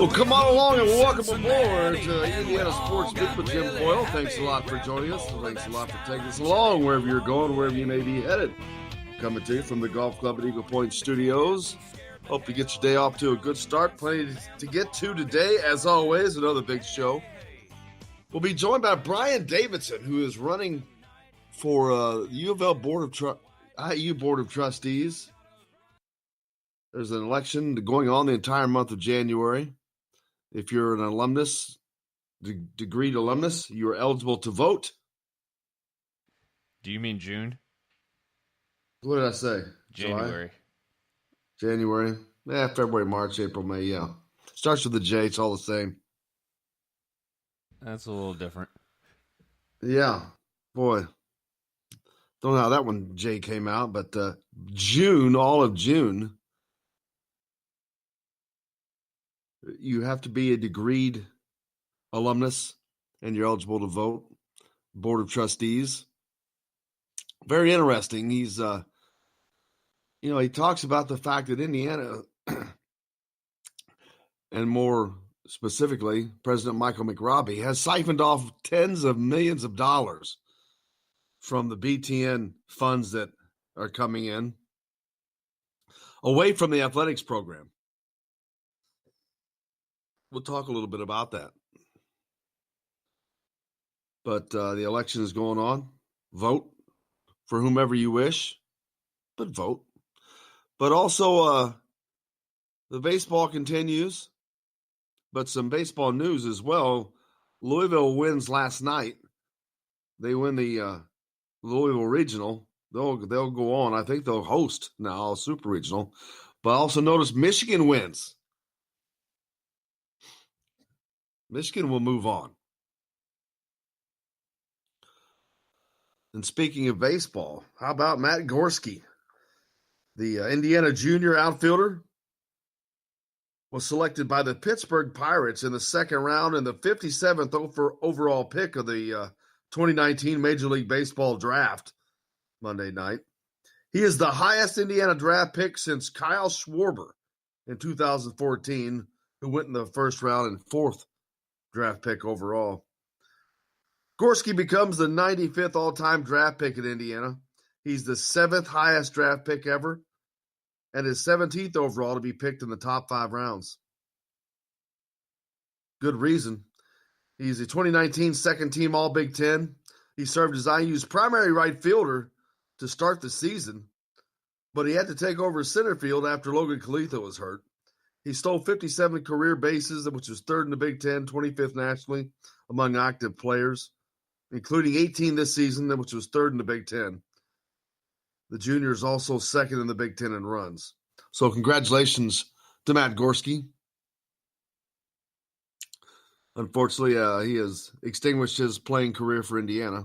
Well, come on along and welcome aboard to Indiana Sports Beat with Jim Boyle. Thanks a lot for joining us. Thanks a lot for taking us along wherever you're going, wherever you may be headed. Coming to you from the Golf Club at Eagle Point Studios. Hope you get your day off to a good start. Plenty to get to today, as always, another big show. We'll be joined by Brian Dawson, who is running for the IU Board of Trustees. There's an election going on the entire month of January. If you're an alumnus, degreed alumnus, you are eligible to vote. Do you mean June? What did I say? January. July? January. February, March, April, May, yeah. Starts with a J, it's all the same. That's a little different. Yeah. Boy. Don't know how that one J came out, but June, all of June, you have to be a degreed alumnus and you're eligible to vote. Board of Trustees. Very interesting. He's, he talks about the fact that Indiana, and more specifically, President Michael McRobbie, has siphoned off tens of millions of dollars from the BTN funds that are coming in away from the athletics program. We'll talk a little bit about that. But the election is going on. Vote for whomever you wish, but vote. But also, the baseball continues, but some baseball news as well. Louisville wins last night. They win the Louisville Regional. They'll go on. I think they'll host now Super Regional. But also notice Michigan wins. Michigan will move on. And speaking of baseball, how about Matt Gorski? The Indiana junior outfielder was selected by the Pittsburgh Pirates in the second round and the 57th overall pick of the 2019 Major League Baseball draft Monday night. He is the highest Indiana draft pick since Kyle Schwarber in 2014, who went in the first round and fourth draft pick overall. Gorski becomes the 95th all-time draft pick at Indiana. He's the 7th highest draft pick ever and his 17th overall to be picked in the top 5 rounds. Good reason. He's a 2019 second-team All-Big Ten. He served as IU's primary right fielder to start the season, but he had to take over center field after Logan Kalitha was hurt. He stole 57 career bases, which was third in the Big Ten, 25th nationally among active players, including 18 this season, which was third in the Big Ten. The junior is also second in the Big Ten in runs. So congratulations to Matt Gorski. Unfortunately, he has extinguished his playing career for Indiana.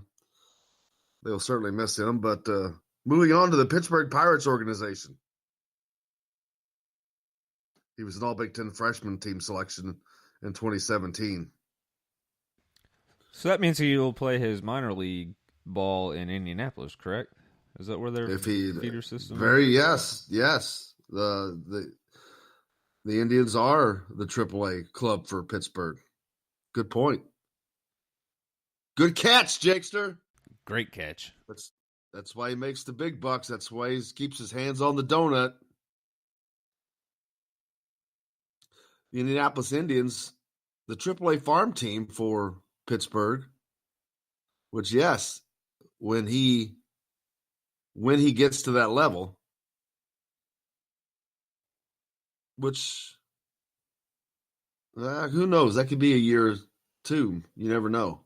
They'll certainly miss him, but moving on to the Pittsburgh Pirates organization. He was an All-Big Ten freshman team selection in 2017. So that means he will play his minor league ball in Indianapolis, correct? Is that where their feeder system is? Yes. The Indians are the AAA club for Pittsburgh. Good point. Good catch, Jakester. Great catch. That's why he makes the big bucks. That's why he keeps his hands on the donut. The Indianapolis Indians, the AAA farm team for Pittsburgh, which, yes, when he gets to that level, which, who knows? That could be a year or two. You never know.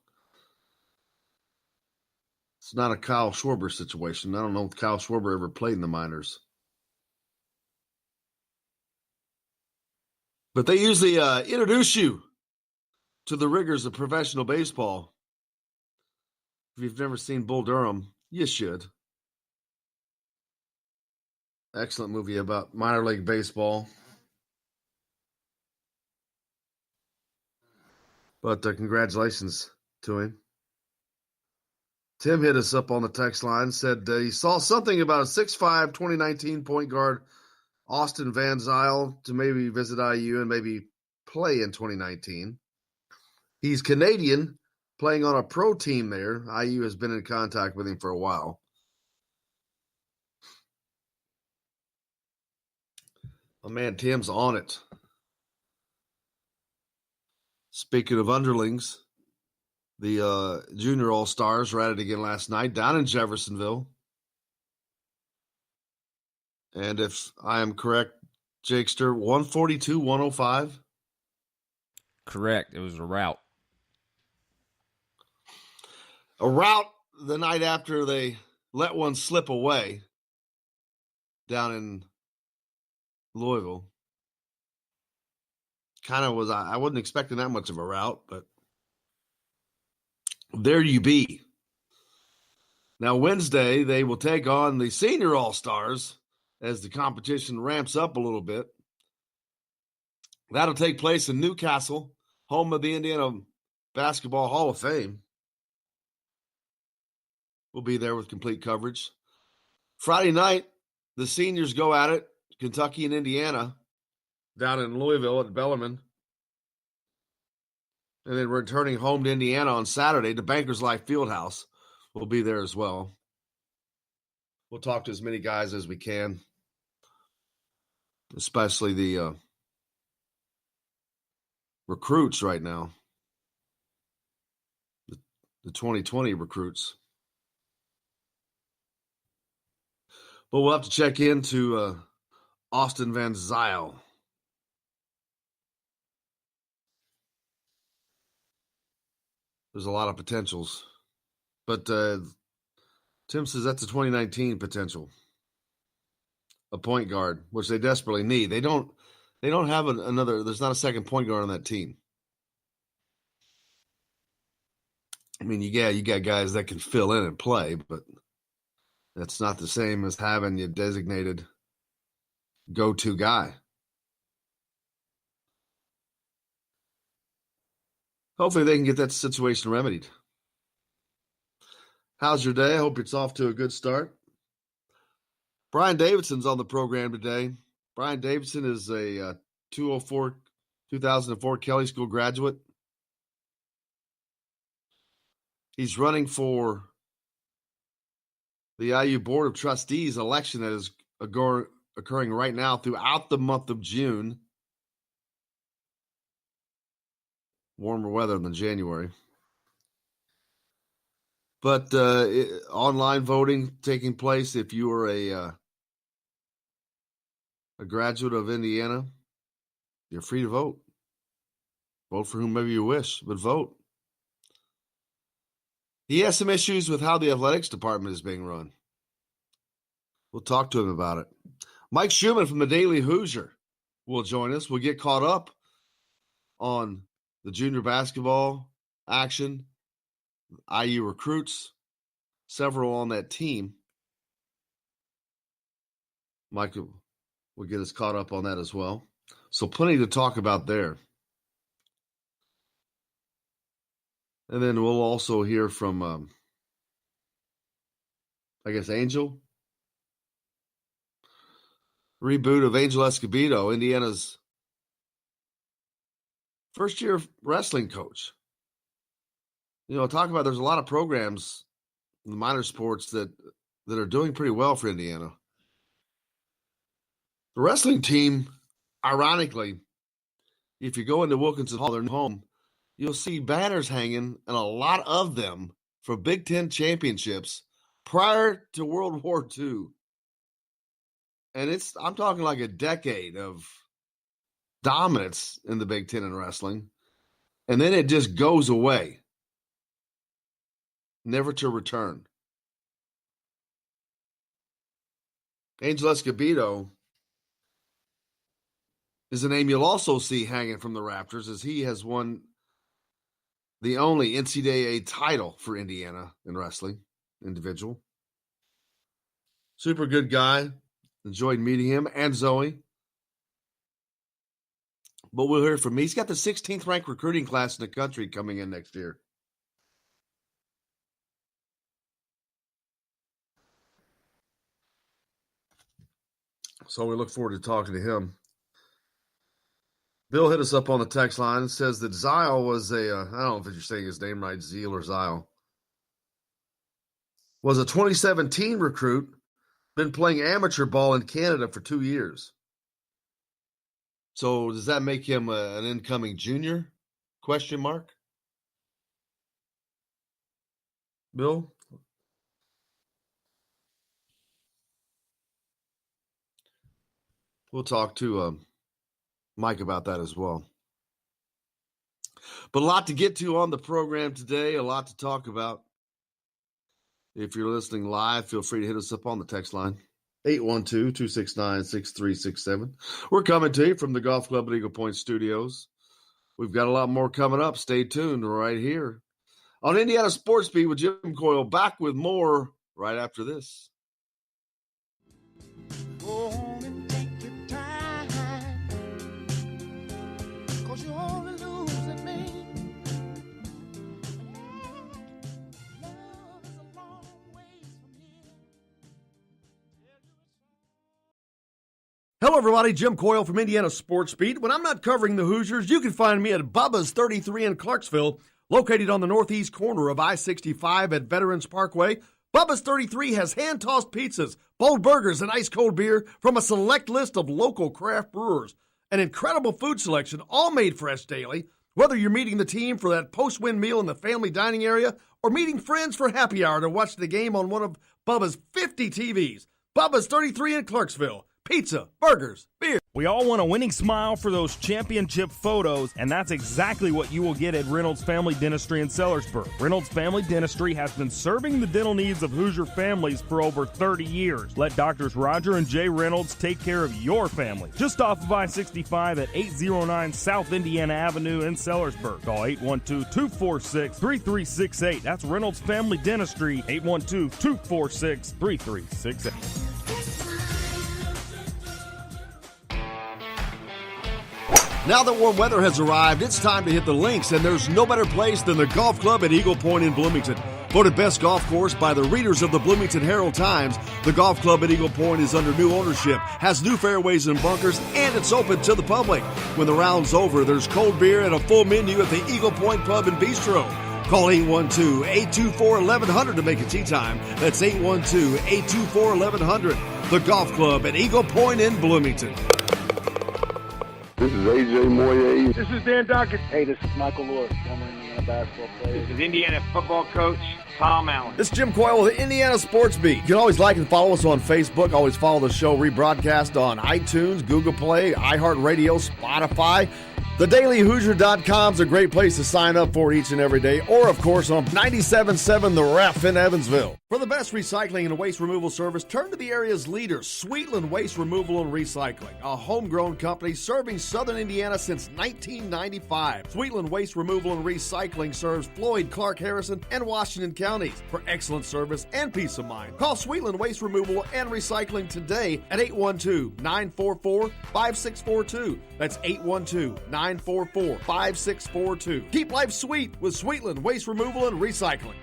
It's not a Kyle Schwarber situation. I don't know if Kyle Schwarber ever played in the minors. But they usually introduce you to the rigors of professional baseball. If you've never seen Bull Durham, you should. Excellent movie about minor league baseball. But congratulations to him. Tim hit us up on the text line, said he saw something about a 6'5", 2019 point guard, Austin Van Zyl, to maybe visit IU and maybe play in 2019. He's Canadian, playing on a pro team there. IU has been in contact with him for a while. Oh, man, Tim's on it. Speaking of underlings, the Junior All-Stars were at it again last night down in Jeffersonville. And if I am correct, Jakester, 142-105? Correct. It was a rout. A rout the night after they let one slip away down in Louisville. Kind of was, I wasn't expecting that much of a rout, but there you be. Now, Wednesday, they will take on the Senior All-Stars as the competition ramps up a little bit. That'll take place in Newcastle, home of the Indiana Basketball Hall of Fame. We'll be there with complete coverage. Friday night, the seniors go at it, Kentucky and Indiana, down in Louisville at Bellarmine. And then returning home to Indiana on Saturday to Bankers Life Fieldhouse. We'll be there as well. We'll talk to as many guys as we can, especially the recruits right now, the 2020 recruits. But we'll have to check into Austin Van Zyl. There's a lot of potentials. But Tim says that's a 2019 potential. A point guard, which they desperately need. They don't have another, there's not a second point guard on that team. I mean, you got guys that can fill in and play, but that's not the same as having your designated go-to guy. Hopefully they can get that situation remedied. How's your day? I hope it's off to a good start. Brian Davidson's on the program today. Brian Davidson is a 2004 Kelly School graduate. He's running for the IU Board of Trustees election that is occurring right now throughout the month of June. Warmer weather than January. But online voting taking place. If you are a graduate of Indiana, you're free to vote. Vote for whomever you wish, but vote. He has some issues with how the athletics department is being run. We'll talk to him about it. Mike Schumann from the Daily Hoosier will join us. We'll get caught up on the junior basketball action, IU recruits, several on that team. Mike will get us caught up on that as well. So plenty to talk about there. And then we'll also hear from, Angel. Reboot of Angel Escobedo, Indiana's first-year wrestling coach. Talk about there's a lot of programs in the minor sports that are doing pretty well for Indiana. The wrestling team, ironically, if you go into Wilkinson Hall, their home, you'll see banners hanging, and a lot of them for Big Ten championships prior to World War II. And I'm talking like a decade of dominance in the Big Ten in wrestling. And then it just goes away, never to return. Angel Escobedo is a name you'll also see hanging from the rafters, as he has won the only NCAA title for Indiana in wrestling, individual. Super good guy. Enjoyed meeting him and Zoe. But we'll hear from him. He's got the 16th ranked recruiting class in the country coming in next year. So we look forward to talking to him. Bill hit us up on the text line and says that Zile was I don't know if you're saying his name right, Zeal or Zile, was a 2017 recruit, been playing amateur ball in Canada for 2 years. So does that make him an incoming junior? Question mark. Bill? We'll talk to Mike about that as well. But a lot to get to on the program today, a lot to talk about. If you're listening live, feel free to hit us up on the text line, 812-269-6367. We're coming to you from the Golf Club at Eagle Point Studios. We've got a lot more coming up. Stay tuned right here on Indiana Sports Beat with Jim Coyle. Back with more right after this. Go home and take your time, 'cause you're only losing me. Love is a long ways from here. Hello, everybody. Jim Coyle from Indiana Sports Beat. When I'm not covering the Hoosiers, you can find me at Bubba's 33 in Clarksville, located on the northeast corner of I-65 at Veterans Parkway. Bubba's 33 has hand-tossed pizzas, bold burgers, and ice-cold beer from a select list of local craft brewers. An incredible food selection, all made fresh daily. Whether you're meeting the team for that post-win meal in the family dining area or meeting friends for happy hour to watch the game on one of Bubba's 50 TVs. Bubba's 33 in Clarksville. Pizza, burgers, beer. We all want a winning smile for those championship photos, and that's exactly what you will get at Reynolds Family Dentistry in Sellersburg. Reynolds Family Dentistry has been serving the dental needs of Hoosier families for over 30 years. Let Doctors Roger and Jay Reynolds take care of your family. Just off of I-65 at 809 South Indiana Avenue in Sellersburg. Call 812-246-3368. That's Reynolds Family Dentistry, 812-246-3368. Now that warm weather has arrived, it's time to hit the links, and there's no better place than the Golf Club at Eagle Point in Bloomington. Voted best golf course by the readers of the Bloomington Herald-Times, the Golf Club at Eagle Point is under new ownership, has new fairways and bunkers, and it's open to the public. When the round's over, there's cold beer and a full menu at the Eagle Point Pub and Bistro. Call 812-824-1100 to make a tee time. That's 812-824-1100. The Golf Club at Eagle Point in Bloomington. This is A.J. Moyer. This is Dan Dockett. Hey, this is Michael Lord, former Indiana basketball player. This is Indiana football coach Tom Allen. This is Jim Coyle with Indiana Sports Beat. You can always like and follow us on Facebook. Always follow the show rebroadcast on iTunes, Google Play, iHeartRadio, Spotify. TheDailyHoosier.com is a great place to sign up for each and every day. Or, of course, on 97.7 The Ref in Evansville. For the best recycling and waste removal service, turn to the area's leader, Sweetland Waste Removal and Recycling, a homegrown company serving southern Indiana since 1995. Sweetland Waste Removal and Recycling serves Floyd, Clark, Harrison, and Washington counties. For excellent service and peace of mind, call Sweetland Waste Removal and Recycling today at 812-944-5642. That's 812-944-5642. Keep life sweet with Sweetland Waste Removal and Recycling.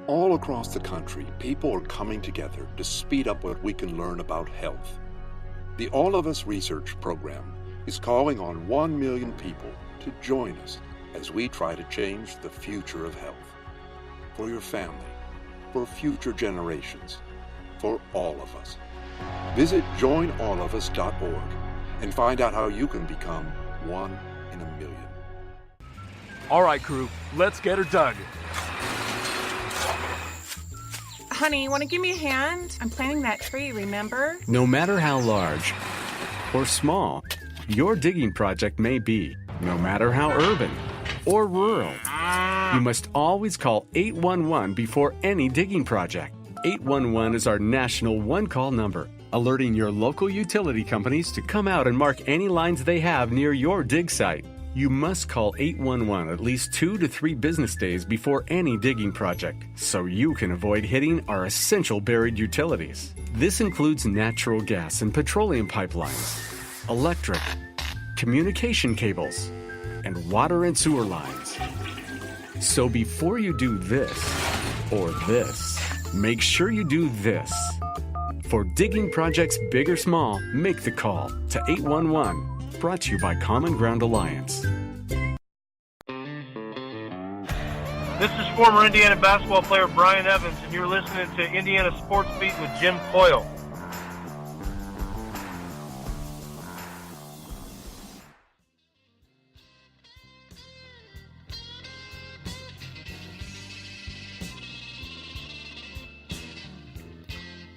All across the country, people are coming together to speed up what we can learn about health. The All of Us Research Program is calling on 1 million people to join us as we try to change the future of health. For your family, for future generations, for all of us. Visit joinallofus.org and find out how you can become 1 in a million. All right, crew, let's get her dug. Honey, want to give me a hand? I'm planting that tree, remember? No matter how large or small your digging project may be, no matter how urban or rural, you must always call 811 before any digging project. 811 is our national one-call number, alerting your local utility companies to come out and mark any lines they have near your dig site. You must call 811 at least 2 to 3 business days before any digging project, so you can avoid hitting our essential buried utilities. This includes natural gas and petroleum pipelines, electric, communication cables, and water and sewer lines. So before you do this or this, make sure you do this. For digging projects big or small, make the call to 811. Brought to you by Common Ground Alliance. This is former Indiana basketball player Brian Evans, and you're listening to Indiana Sports Beat with Jim Coyle.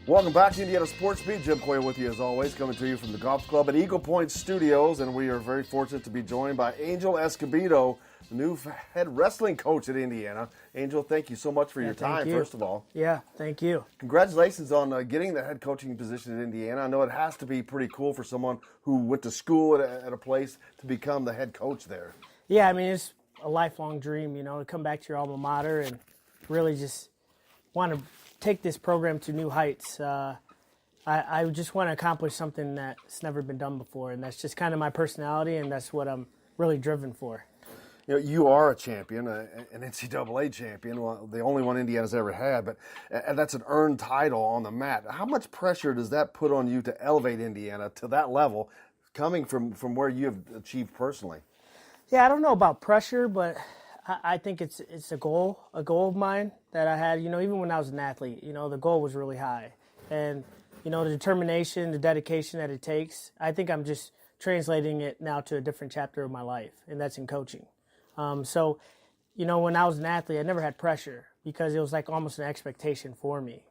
Welcome back to Indiana Sports Beat. Jim Coyle with you as always, coming to you from the Golf Club at Eagle Point Studios, and we are very fortunate to be joined by Angel Escobedo, the new head wrestling coach at Indiana. Angel, thank you so much for your time, first of all. Yeah, thank you. Congratulations on getting the head coaching position at Indiana. I know it has to be pretty cool for someone who went to school at a place to become the head coach there. Yeah, I mean, it's a lifelong dream, to come back to your alma mater and really just want to take this program to new heights. I just want to accomplish something that's never been done before, and that's just kind of my personality, and that's what I'm really driven for. You are a champion, an NCAA champion, the only one Indiana's ever had, but that's an earned title on the mat. How much pressure does that put on you to elevate Indiana to that level, coming from where you have achieved personally? Yeah, I don't know about pressure, but I think it's a goal of mine that I had, even when I was an athlete, the goal was really high. And, the determination, the dedication that it takes, I think I'm just translating it now to a different chapter of my life, and that's in coaching. So, when I was an athlete, I never had pressure because it was like almost an expectation for me,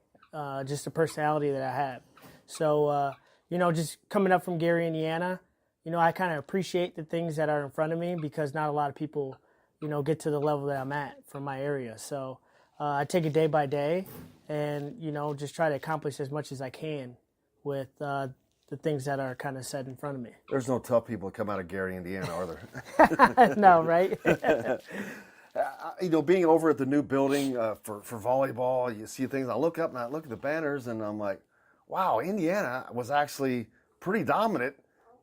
just the personality that I have. So, just coming up from Gary, Indiana, I kind of appreciate the things that are in front of me because not a lot of people get to the level that I'm at from my area. So I take it day by day and, just try to accomplish as much as I can with the things that are kind of set in front of me. There's no tough people that come out of Gary, Indiana, are there? No, right? Being over at the new building for volleyball, you see things. I look up and I look at the banners and I'm like, wow, Indiana was actually pretty dominant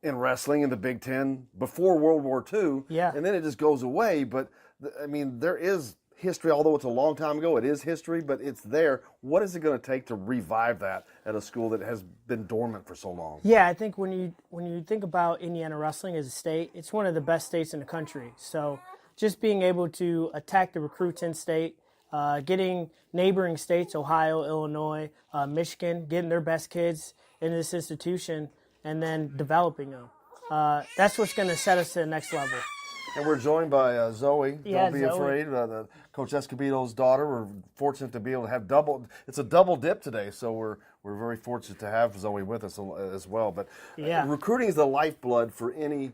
in wrestling in the Big Ten before World War II. Yeah. And then it just goes away. But, there is history, although it's a long time ago. It is history, but it's there. What is it going to take to revive that at a school that has been dormant for so long? Yeah, I think when you think about Indiana wrestling as a state, it's one of the best states in the country. So just being able to attack the recruits in state, getting neighboring states, Ohio, Illinois, Michigan, getting their best kids in this institution, and then developing them. That's what's going to set us to the next level. And we're joined by Zoe. Yeah, Don't be Zoe. afraid. Coach Escobedo's daughter. We're fortunate to be able to have it's a double dip today, so we're very fortunate to have Zoe with us as well. But recruiting is the lifeblood for any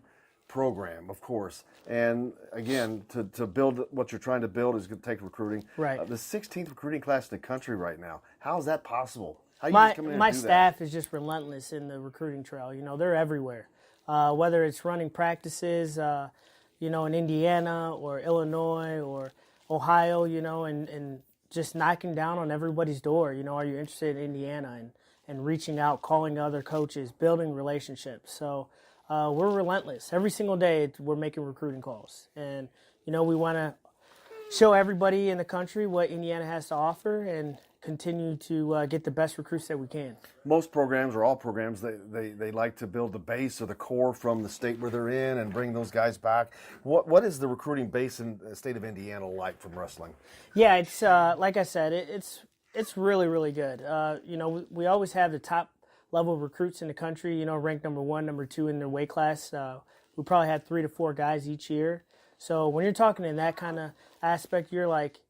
program, of course. And again, to build what you're trying to build is going to take recruiting. Right. The 16th recruiting class in the country right now. How is that possible? How My staff is just relentless in the recruiting trail. They're everywhere. Whether it's running practices, in Indiana or Illinois or Ohio, and just knocking down on everybody's door. Are you interested in Indiana? And reaching out, calling other coaches, building relationships. So we're relentless. Every single day we're making recruiting calls. And, we want to show everybody in the country what Indiana has to offer and continue to get the best recruits that we can. Most programs, or all programs, they like to build the base or the core from the state where they're in and bring those guys back. What is the recruiting base in the state of Indiana like from wrestling? Yeah, it's like I said, it's really, really good. We always have the top level recruits in the country, ranked number 1, number 2 in their weight class. We probably have 3 to 4 guys each year. So when you're talking in that kind of aspect, you're like,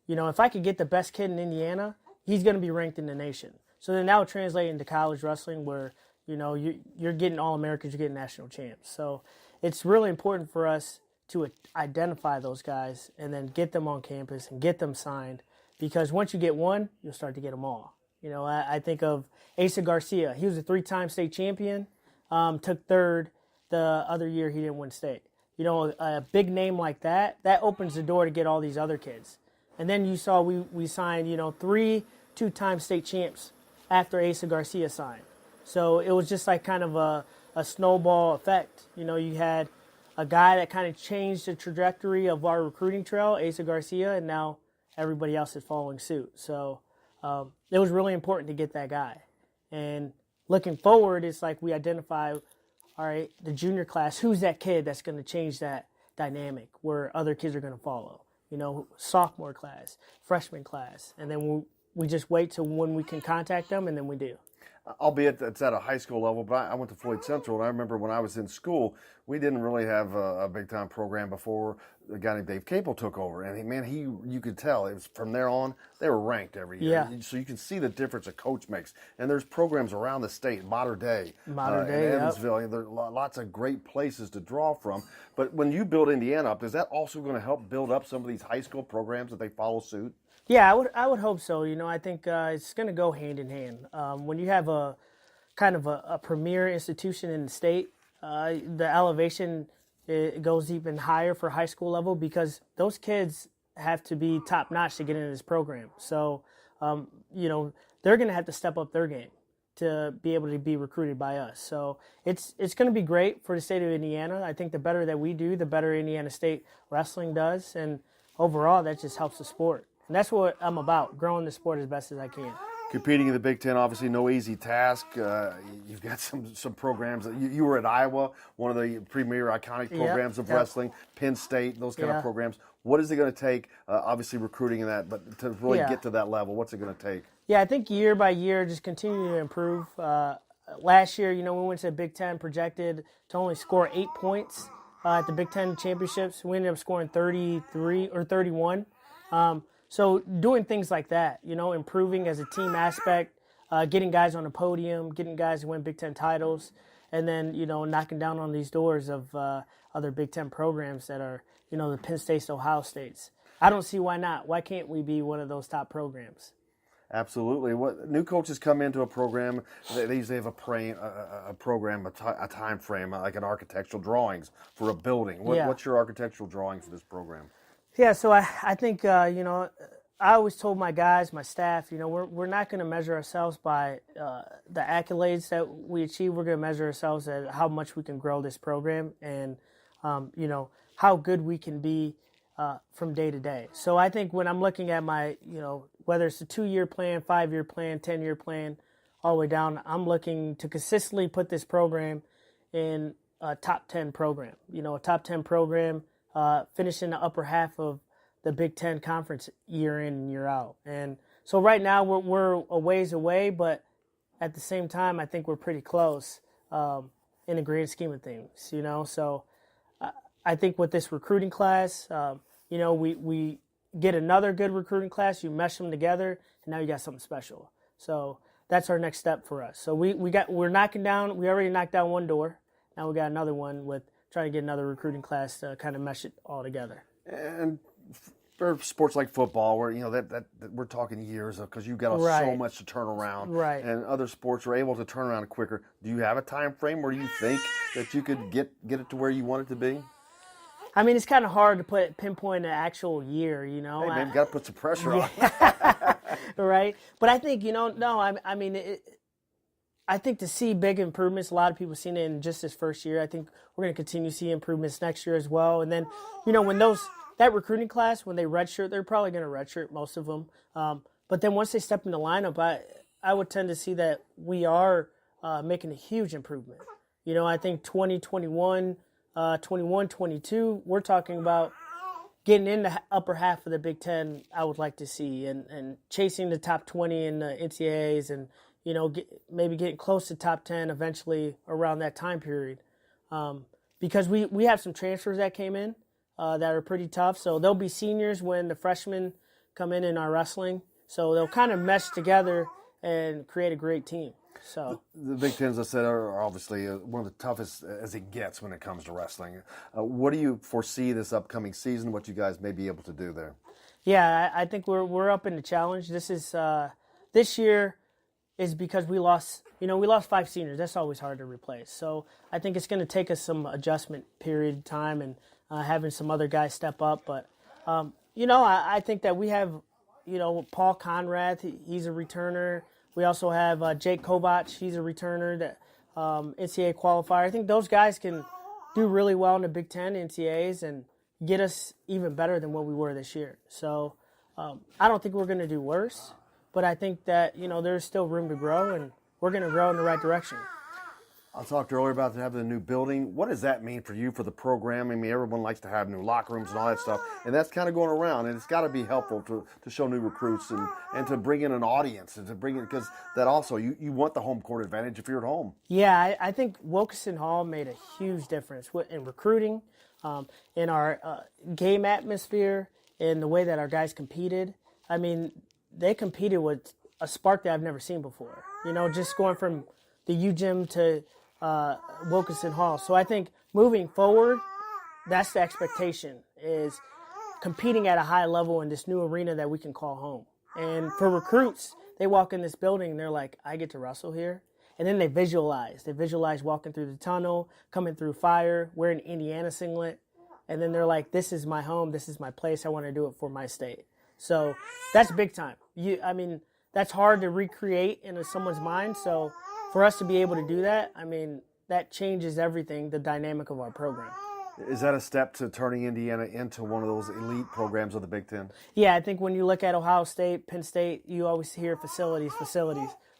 if I could get the best kid in Indiana, he's going to be ranked in the nation. So then that would translate into college wrestling where, you're getting All-Americans, you're getting national champs. So it's really important for us to identify those guys and then get them on campus and get them signed, because once you get one, you'll start to get them all. I think of Asa Garcia. He was a 3-time state champion, took 3rd the other year he didn't win state. A big name like that opens the door to get all these other kids. And then you saw we signed, 3 2-time state champs after Asa Garcia signed. So it was just like kind of a snowball effect. You had a guy that kind of changed the trajectory of our recruiting trail, Asa Garcia, and now everybody else is following suit. So it was really important to get that guy. And looking forward, it's like we identify all right, the junior class, who's that kid that's going to change that dynamic where other kids are going to follow? Sophomore class, freshman class, and then we just wait till when we can contact them, and then we do. Albeit it's at a high school level, but I went to Floyd Central, and I remember when I was in school, we didn't really have a big-time program before a guy named Dave Capel took over. And, you could tell, it was from there on, they were ranked every year. Yeah. So you can see the difference a coach makes. And there's programs around the state, Modern Day, in yep. Evansville. There are lots of great places to draw from. But when you build Indiana up, is that also going to help build up some of these high school programs that they follow suit? Yeah, I would hope so. I think it's going to go hand in hand. When you have a kind of a premier institution in the state, the elevation it goes even higher for high school level because those kids have to be top notch to get into this program. So, they're going to have to step up their game to be able to be recruited by us. So it's going to be great for the state of Indiana. I think the better that we do, the better Indiana State wrestling does, and overall that just helps the sport. And that's what I'm about, growing the sport as best as I can. Competing in the Big Ten, obviously no easy task. You've got some programs. You were at Iowa, one of the premier iconic programs of wrestling, Penn State, those kind of programs. What is it going to take, obviously recruiting in that, but to really get to that level, what's it going to take? Yeah, I think year by year, just continue to improve. Last year, we went to the Big Ten projected to only score 8 points at the Big Ten championships. We ended up scoring 33 or 31. So doing things like that, improving as a team aspect, getting guys on the podium, getting guys who win Big Ten titles, and then, knocking down on these doors of other Big Ten programs that are, the Penn States, Ohio States. I don't see why not. Why can't we be one of those top programs? Absolutely. What new coaches come into a program, they usually have a time frame, like an architectural drawings for a building. What's your architectural drawing for this program? Yeah, so I think, I always told my guys, my staff, we're not going to measure ourselves by the accolades that we achieve. We're going to measure ourselves at how much we can grow this program and, how good we can be from day to day. So I think when I'm looking at my, whether it's a 2-year plan, 5-year plan, 10-year plan, all the way down, I'm looking to consistently put this program in a top 10 program. A top 10 program, finish in the upper half of the Big Ten Conference year in and year out. And so right now we're a ways away, but at the same time, I think we're pretty close in the grand scheme of things, So I think with this recruiting class, we get another good recruiting class, you mesh them together, and now you got something special. So that's our next step for us. So we already knocked down one door. Now we got another one with trying to get another recruiting class to kind of mesh it all together. And for sports like football, where that we're talking years, because you've got so much to turn around, right? And other sports are able to turn around quicker. Do you have a time frame where you think that you could get it to where you want it to be? I mean, it's kind of hard to pinpoint an actual year, Hey, man, you got to put some pressure on. Right? But I think, I think to see big improvements, a lot of people seen it in just this first year. I think we're going to continue to see improvements next year as well. And then, when that recruiting class, when they redshirt, they're probably going to redshirt, most of them. But then once they step in the lineup, I would tend to see that we are making a huge improvement. I think 2021, 21-22, we're talking about getting in the upper half of the Big Ten. I would like to see and chasing the top 20 in the NCAAs and maybe getting close to top 10 eventually around that time period, because we have some transfers that came in that are pretty tough. So they'll be seniors when the freshmen come in our wrestling. So they'll kind of mesh together and create a great team. So the Big Ten, as I said, are obviously one of the toughest as it gets when it comes to wrestling. What do you foresee this upcoming season? What you guys may be able to do there? Yeah, I think we're up in the challenge. This year is because we lost 5 seniors. That's always hard to replace. So I think it's going to take us some adjustment period time and having some other guys step up. But I think that we have Paul Conrad. He's a returner. We also have Jake Kovach. He's a returner, that NCAA qualifier. I think those guys can do really well in the Big Ten NCAAs and get us even better than what we were this year. So I don't think we're going to do worse, but I think that there's still room to grow, and we're going to grow in the right direction. I talked earlier about having a new building. What does that mean for you, for the program? I mean, everyone likes to have new locker rooms and all that stuff, and that's kind of going around, and it's got to be helpful to show new recruits and to bring in an audience and to bring in, because that also, you want the home court advantage if you're at home. Yeah, I think Wilkinson Hall made a huge difference in recruiting, in our game atmosphere, in the way that our guys competed. I mean, they competed with a spark that I've never seen before. You know, just going from the U Gym to Wilkinson Hall. So I think moving forward, that's the expectation, is competing at a high level in this new arena that we can call home. And for recruits, they walk in this building and they're like, I get to wrestle here. And then they visualize. They visualize walking through the tunnel, coming through fire, wearing Indiana singlet. And then they're like, this is my home. This is my place. I want to do it for my state. So that's big time. I mean, that's hard to recreate in someone's mind. So for us to be able to do that, I mean, that changes everything, the dynamic of our program. Is that a step to turning Indiana into one of those elite programs of the Big Ten? Yeah, I think when you look at Ohio State, Penn State, you always hear facilities.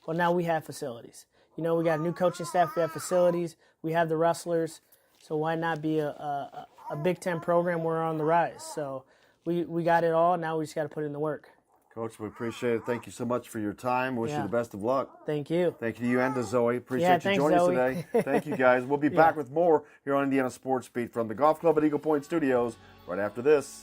Well, now we have facilities. You know, we got a new coaching staff, we have facilities, we have the wrestlers. So why not be a Big Ten program? We're on the rise. So we got it all. Now we just got to put in the work. Coach, we appreciate it. Thank you so much for your time. Wish you the best of luck. Thank you. Thank you to you and to Zoe. Appreciate you joining us today. Thank you, guys. We'll be back with more here on Indiana Sports Beat from the Golf Club at Eagle Point Studios right after this.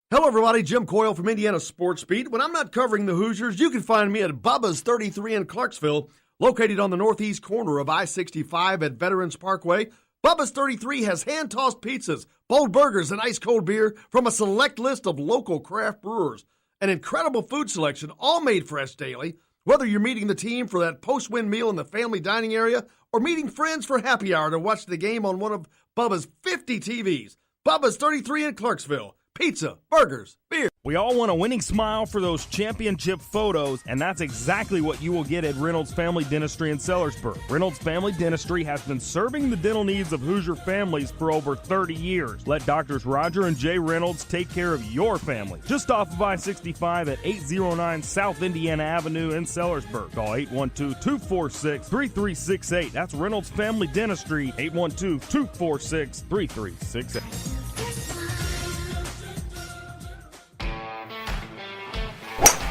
Hello, everybody. Jim Coyle from Indiana Sports Beat. When I'm not covering the Hoosiers, you can find me at Bubba's 33 in Clarksville, located on the northeast corner of I-65 at Veterans Parkway. Bubba's 33 has hand-tossed pizzas, bold burgers, and ice-cold beer from a select list of local craft brewers. An incredible food selection, all made fresh daily. Whether you're meeting the team for that post-win meal in the family dining area or meeting friends for happy hour to watch the game on one of Bubba's 50 TVs. Bubba's 33 in Clarksville. Pizza, burgers, beer. We all want a winning smile for those championship photos, and that's exactly what you will get at Reynolds Family Dentistry in Sellersburg. Reynolds Family Dentistry has been serving the dental needs of Hoosier families for over 30 years. Let Doctors Roger and Jay Reynolds take care of your family. Just off of I-65 at 809 South Indiana Avenue in Sellersburg. Call 812-246-3368. That's Reynolds Family Dentistry, 812-246-3368.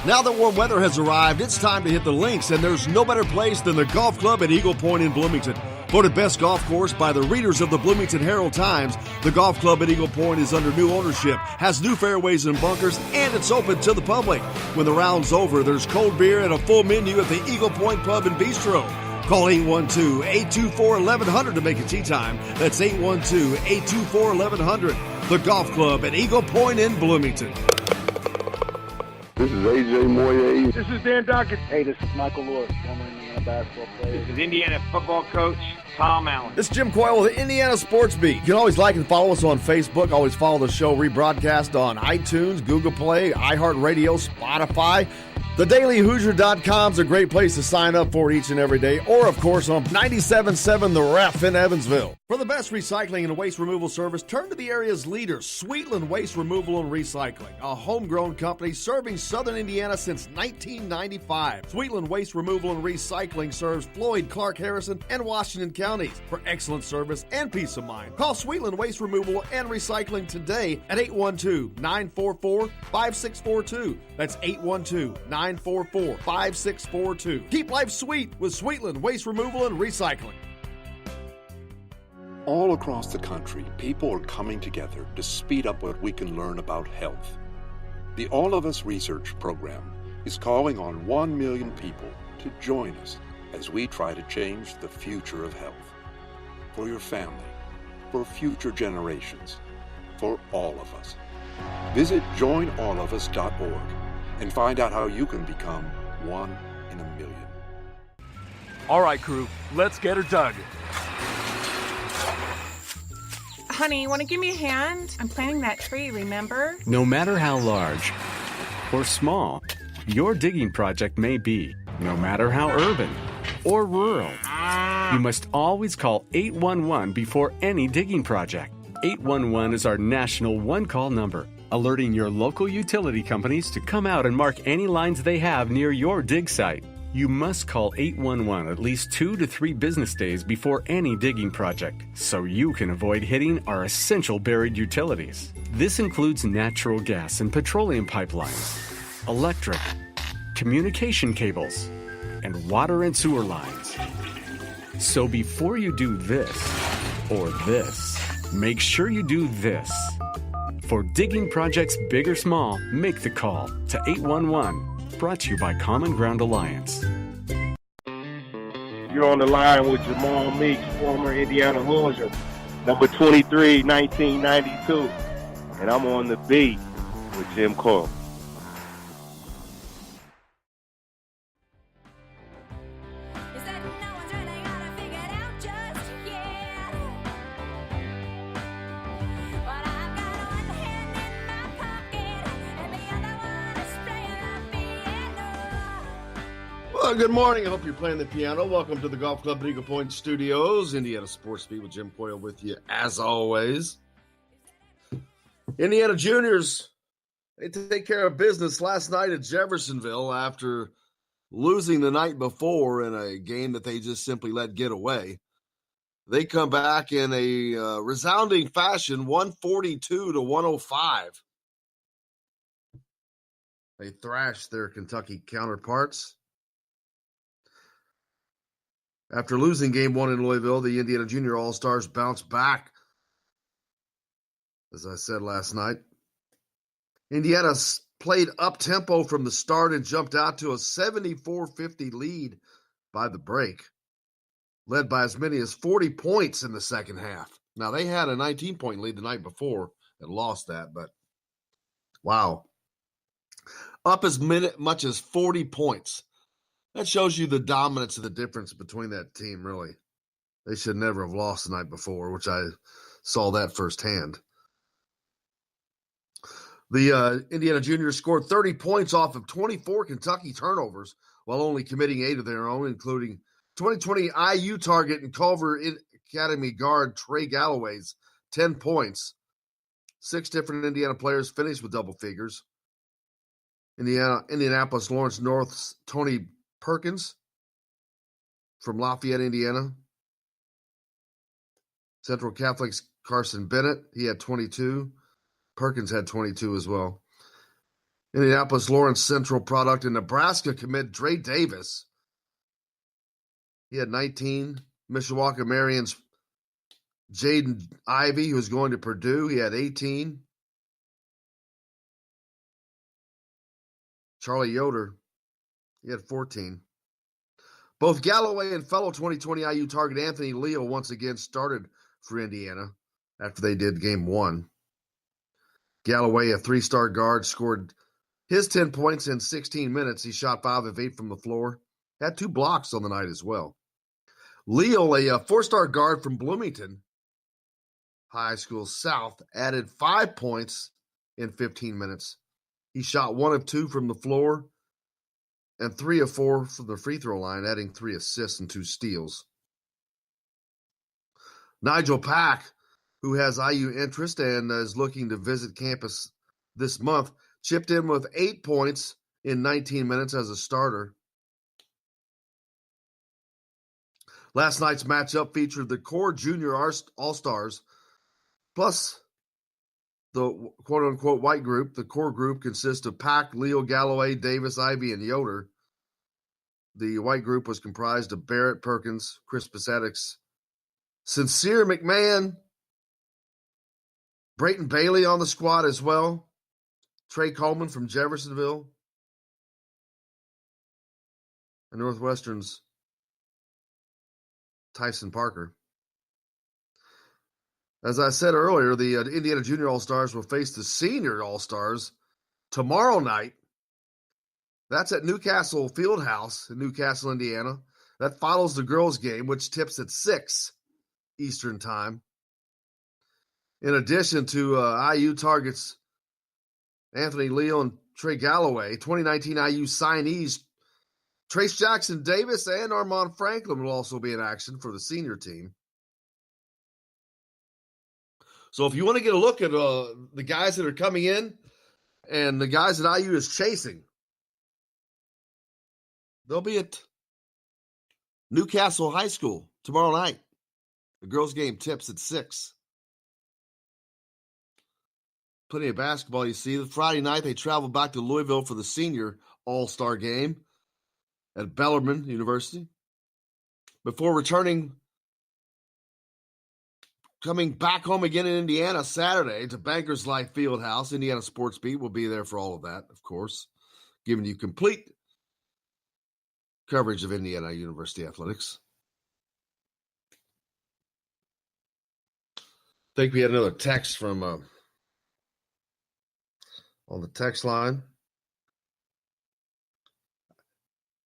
Now that warm weather has arrived, it's time to hit the links, and there's no better place than the Golf Club at Eagle Point in Bloomington. Voted best golf course by the readers of the Bloomington Herald-Times, the Golf Club at Eagle Point is under new ownership, has new fairways and bunkers, and it's open to the public. When the round's over, there's cold beer and a full menu at the Eagle Point Pub and Bistro. Call 812-824-1100 to make a tee time. That's 812-824-1100. The Golf Club at Eagle Point in Bloomington. This is AJ Moye. This is Dan Dockett. Hey, this is Michael Lord, former Indiana basketball player. This is Indiana football coach Tom Allen. This is Jim Coyle with the Indiana Sports Beat. You can always like and follow us on Facebook. Always follow the show rebroadcast on iTunes, Google Play, iHeartRadio, Spotify. TheDailyHoosier.com is a great place to sign up for each and every day, or, of course, on 97.7 The Ref in Evansville. For the best recycling and waste removal service, turn to the area's leader, Sweetland Waste Removal and Recycling, a homegrown company serving southern Indiana since 1995. Sweetland Waste Removal and Recycling serves Floyd, Clark, Harrison, and Washington counties. For excellent service and peace of mind, call Sweetland Waste Removal and Recycling today at 812-944-5642. That's 812-944-5642. Keep life sweet with Sweetland Waste Removal and Recycling. All across the country, people are coming together to speed up what we can learn about health. The All of Us Research Program is calling on 1 million people to join us as we try to change the future of health. For your family, for future generations, for all of us. Visit joinallofus.org and find out how you can become 1 in a million. All right, crew, let's get her dug. Honey, want to give me a hand? I'm planting that tree, remember? No matter how large or small your digging project may be, no matter how urban or rural, You must always call 811 before any digging project. 811 is our national one-call number, alerting your local utility companies to come out and mark any lines they have near your dig site. You must call 811 at least 2 to 3 business days before any digging project, so you can avoid hitting our essential buried utilities. This includes natural gas and petroleum pipelines, electric, communication cables, and water and sewer lines. So before you do this or this, make sure you do this. For digging projects big or small, make the call to 811. Brought to you by Common Ground Alliance. You're on the line with Jamal Meeks, former Indiana Hoosier, number 23, 1992. And I'm on the beat with Jim Coyle. Well, good morning. I hope you're playing the piano. Welcome to the Golf Club at Eagle Point Studios, Indiana Sports Beat with Jim Coyle with you as always. Indiana Juniors, they take care of business last night at Jeffersonville after losing the night before in a game that they just simply let get away. They come back in a resounding fashion, 142 to 105. They thrashed their Kentucky counterparts. After losing game 1 in Louisville, the Indiana Junior All-Stars bounced back, as I said last night. Indiana played up-tempo from the start and jumped out to a 74-50 lead by the break, led by as many as 40 points in the second half. Now, they had a 19-point lead the night before and lost that, but wow. Up as much as 40 points. That shows you the dominance of the difference between that team, really. They should never have lost the night before, which I saw that firsthand. The Indiana Juniors scored 30 points off of 24 Kentucky turnovers, while only committing 8 of their own, including 2020 IU target and Culver Academy guard Trey Galloway's 10 points. 6 different Indiana players finished with double figures. Indianapolis Lawrence North's Tony Perkins from Lafayette, Indiana. Central Catholic's Carson Bennett, he had 22. Perkins had 22 as well. Indianapolis Lawrence Central product in Nebraska commit Dre Davis. He had 19. Mishawaka Marion's Jaden Ivey, who was going to Purdue, he had 18. Charlie Yoder, he had 14. Both Galloway and fellow 2020 IU target Anthony Leo once again started for Indiana after they did game 1. Galloway, a 3-star guard, scored his 10 points in 16 minutes. He shot 5 of 8 from the floor, had 2 blocks on the night as well. Leo, a 4-star guard from Bloomington High School South, added 5 points in 15 minutes. He shot 1 of 2 from the floor and 3 of 4 from the free throw line, adding 3 assists and 2 steals. Nigel Pack, who has IU interest and is looking to visit campus this month, chipped in with 8 points in 19 minutes as a starter. Last night's matchup featured the core junior All-Stars, plus the quote-unquote white group. The core group consists of Pack, Leo, Galloway, Davis, Ivey, and Yoder. The white group was comprised of Barrett, Perkins, Chris Pasadix, Sincere McMahon, Brayton Bailey on the squad as well, Trey Coleman from Jeffersonville, and Northwestern's Tyson Parker. As I said earlier, the Indiana Junior All-Stars will face the Senior All-Stars tomorrow night. That's at Newcastle Fieldhouse in Newcastle, Indiana. That follows the girls' game, which tips at 6 Eastern Time. In addition to IU targets Anthony Leo and Trey Galloway, 2019 IU signees Trace Jackson Davis and Armand Franklin will also be in action for the senior team. So if you want to get a look at the guys that are coming in and the guys that IU is chasing, they'll be at Newcastle High School tomorrow night. The girls' game tips at 6. Plenty of basketball, you see. The Friday night, they travel back to Louisville for the senior all-star game at Bellarmine University before coming back home again in Indiana Saturday to Bankers Life Fieldhouse. Indiana Sports Beat will be there for all of that, of course, giving you complete coverage of Indiana University athletics. I think we had another text from on the text line.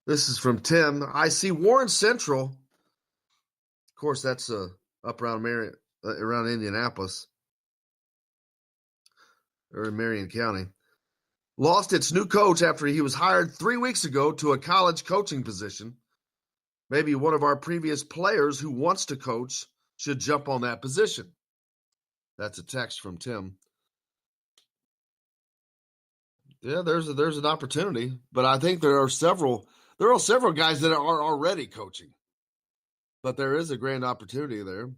This is from Tim. I see Warren Central. Of course, that's up around Indianapolis or in Marion County. Lost its new coach after he was hired 3 weeks ago to a college coaching position. Maybe one of our previous players who wants to coach should jump on that position. That's a text from Tim. Yeah, there's an opportunity, but I think there are several guys that are already coaching. But there is a grand opportunity there.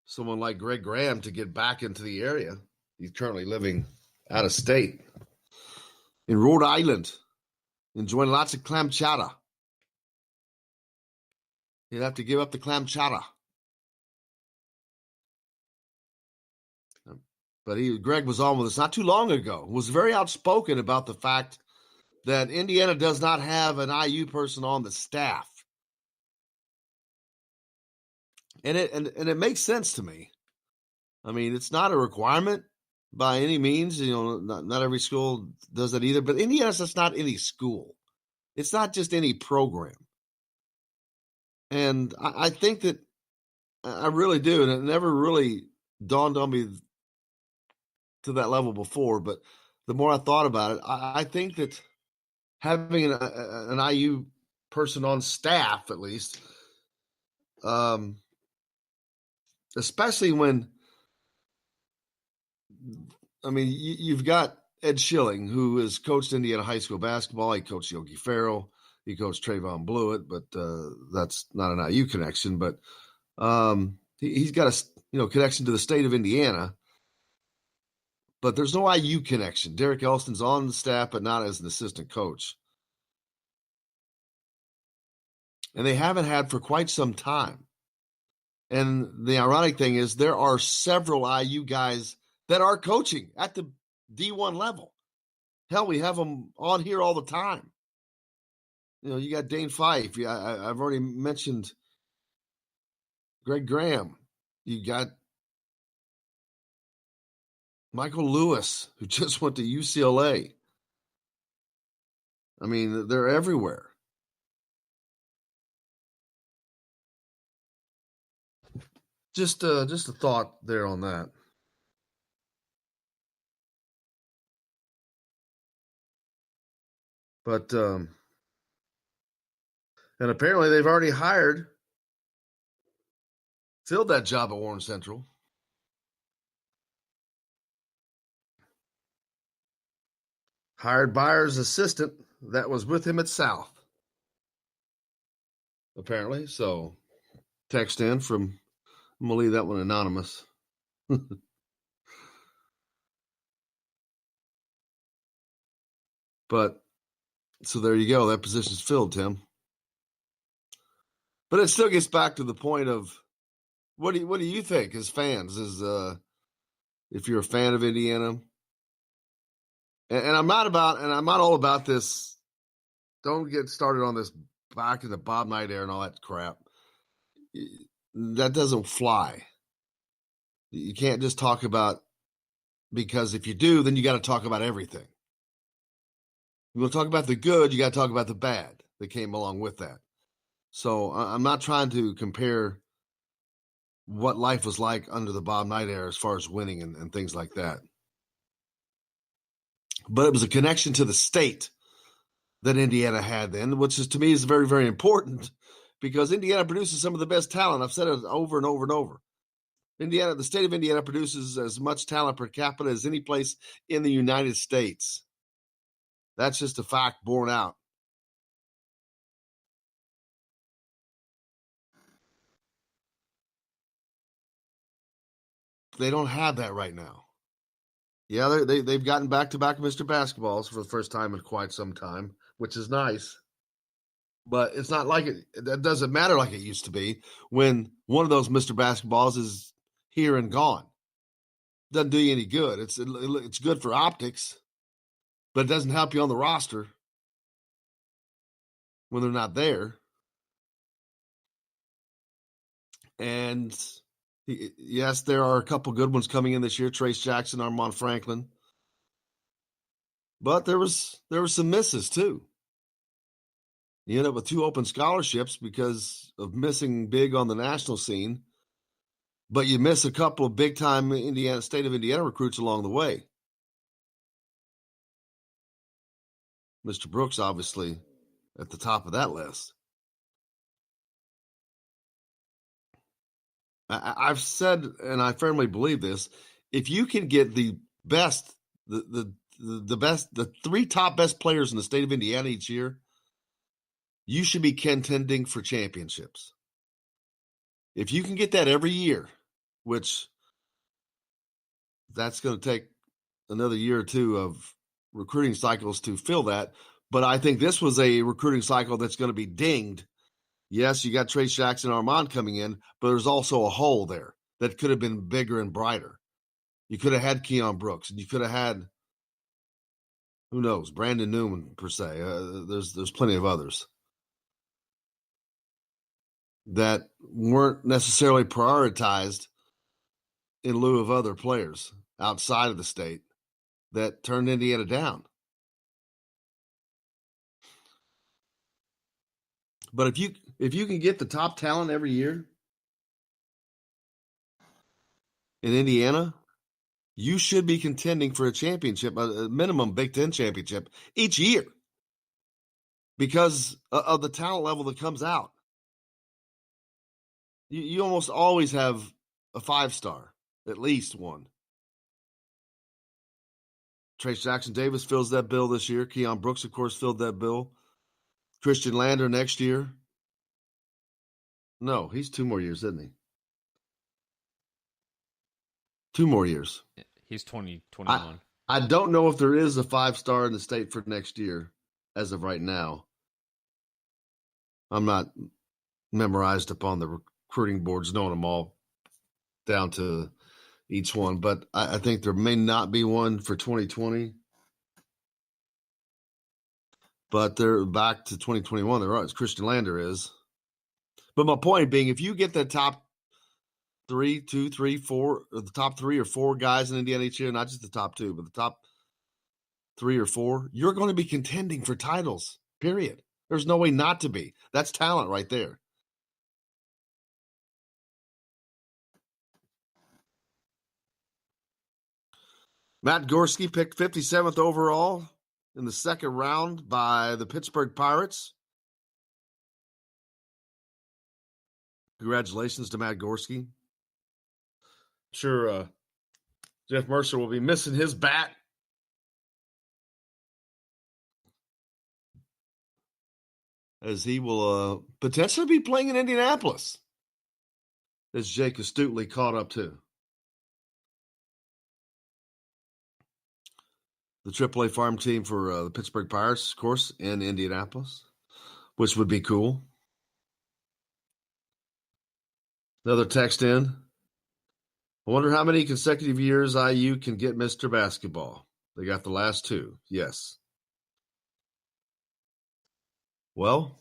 Someone like Greg Graham to get back into the area. He's currently living out of state in Rhode Island, enjoying lots of clam chowder. He'd have to give up the clam chowder. But Greg was on with us not too long ago, was very outspoken about the fact that Indiana does not have an IU person on the staff. And it makes sense to me. I mean, it's not a requirement by any means. You know, not every school does that either. But Indiana's just not any school. It's not just any program. And I think that I really do, and it never really dawned on me to that level before. But the more I thought about it, I think that having an IU person on staff, at least, especially when, I mean, you've got Ed Schilling, who has coached Indiana high school basketball. He coached Yogi Farrell. He coached Trayvon Blewett, but that's not an IU connection. But he's got a connection to the state of Indiana. But there's no IU connection. Derek Elston's on the staff, but not as an assistant coach. And they haven't had for quite some time. And the ironic thing is there are several IU guys that are coaching at the D1 level. Hell, we have them on here all the time. You know, you got Dane Fife. I've already mentioned Greg Graham. You got Michael Lewis, who just went to UCLA. I mean, they're everywhere. Just a thought there on that. But and apparently they've already filled that job at Warren Central. Hired Byers' assistant that was with him at South. Apparently, so text in from. I'm going to leave that one anonymous. But, so there you go. That position's filled, Tim. But it still gets back to the point of, what do you think as fans? If you're a fan of Indiana, and I'm not all about this. Don't get started on this back in the Bob Knight era and all that crap. That doesn't fly. You can't just talk about, because if you do, then you got to talk about everything. You want to talk about the good, you got to talk about the bad that came along with that. So I'm not trying to compare what life was like under the Bob Knight era as far as winning and things like that. But it was a connection to the state that Indiana had then, which is, to me, is very, very important because Indiana produces some of the best talent. I've said it over and over and over. The state of Indiana produces as much talent per capita as any place in the United States. That's just a fact borne out. They don't have that right now. Yeah, they've gotten back-to-back Mr. Basketballs for the first time in quite some time, which is nice. But it's not like it. That doesn't matter like it used to be when one of those Mr. Basketballs is here and gone. Doesn't do you any good. It's good for optics, but it doesn't help you on the roster when they're not there. And yes, there are a couple good ones coming in this year: Trace Jackson, Armand Franklin. But there was some misses too. You end up with 2 open scholarships because of missing big on the national scene. But you miss a couple of big-time state of Indiana recruits along the way. Mr. Brooks, obviously, at the top of that list. I've said, and I firmly believe this, if you can get the best, the 3 top best players in the state of Indiana each year, you should be contending for championships. If you can get that every year, which that's going to take another year or 2 of recruiting cycles to fill that. But I think this was a recruiting cycle that's going to be dinged. Yes, you got Trace Jackson, Armand coming in, but there's also a hole there that could have been bigger and brighter. You could have had Keon Brooks, and you could have had, who knows, Brandon Newman per se. There's plenty of others that weren't necessarily prioritized in lieu of other players outside of the state that turned Indiana down. But if you can get the top talent every year in Indiana, you should be contending for a championship, a minimum Big Ten championship each year because of the talent level that comes out. You almost always have a 5-star, at least one. Trace Jackson Davis fills that bill this year. Keon Brooks, of course, filled that bill. Christian Lander next year. No, he's 2 more years, isn't he? 2 more years. He's 2021. I don't know if there is a 5-star in the state for next year as of right now. I'm not memorized upon the recruiting boards, knowing them all down to each one, but I think there may not be one for 2020. But they're back to 2021. There is. Christian Lander is. But my point being, if you get the top 3, 2, 3, 4, or the top 3 or 4 guys in Indiana each year, not just the top 2, but the top 3 or 4, you're going to be contending for titles, period. There's no way not to be. That's talent right there. Matt Gorski picked 57th overall in the second round by the Pittsburgh Pirates. Congratulations to Matt Gorski. Sure, Jeff Mercer will be missing his bat. As he will potentially be playing in Indianapolis. As Jake astutely caught up to. The AAA farm team for the Pittsburgh Pirates, of course, in Indianapolis, which would be cool. Another text in. I wonder how many consecutive years IU can get Mr. Basketball. They got the last 2. Yes. Well,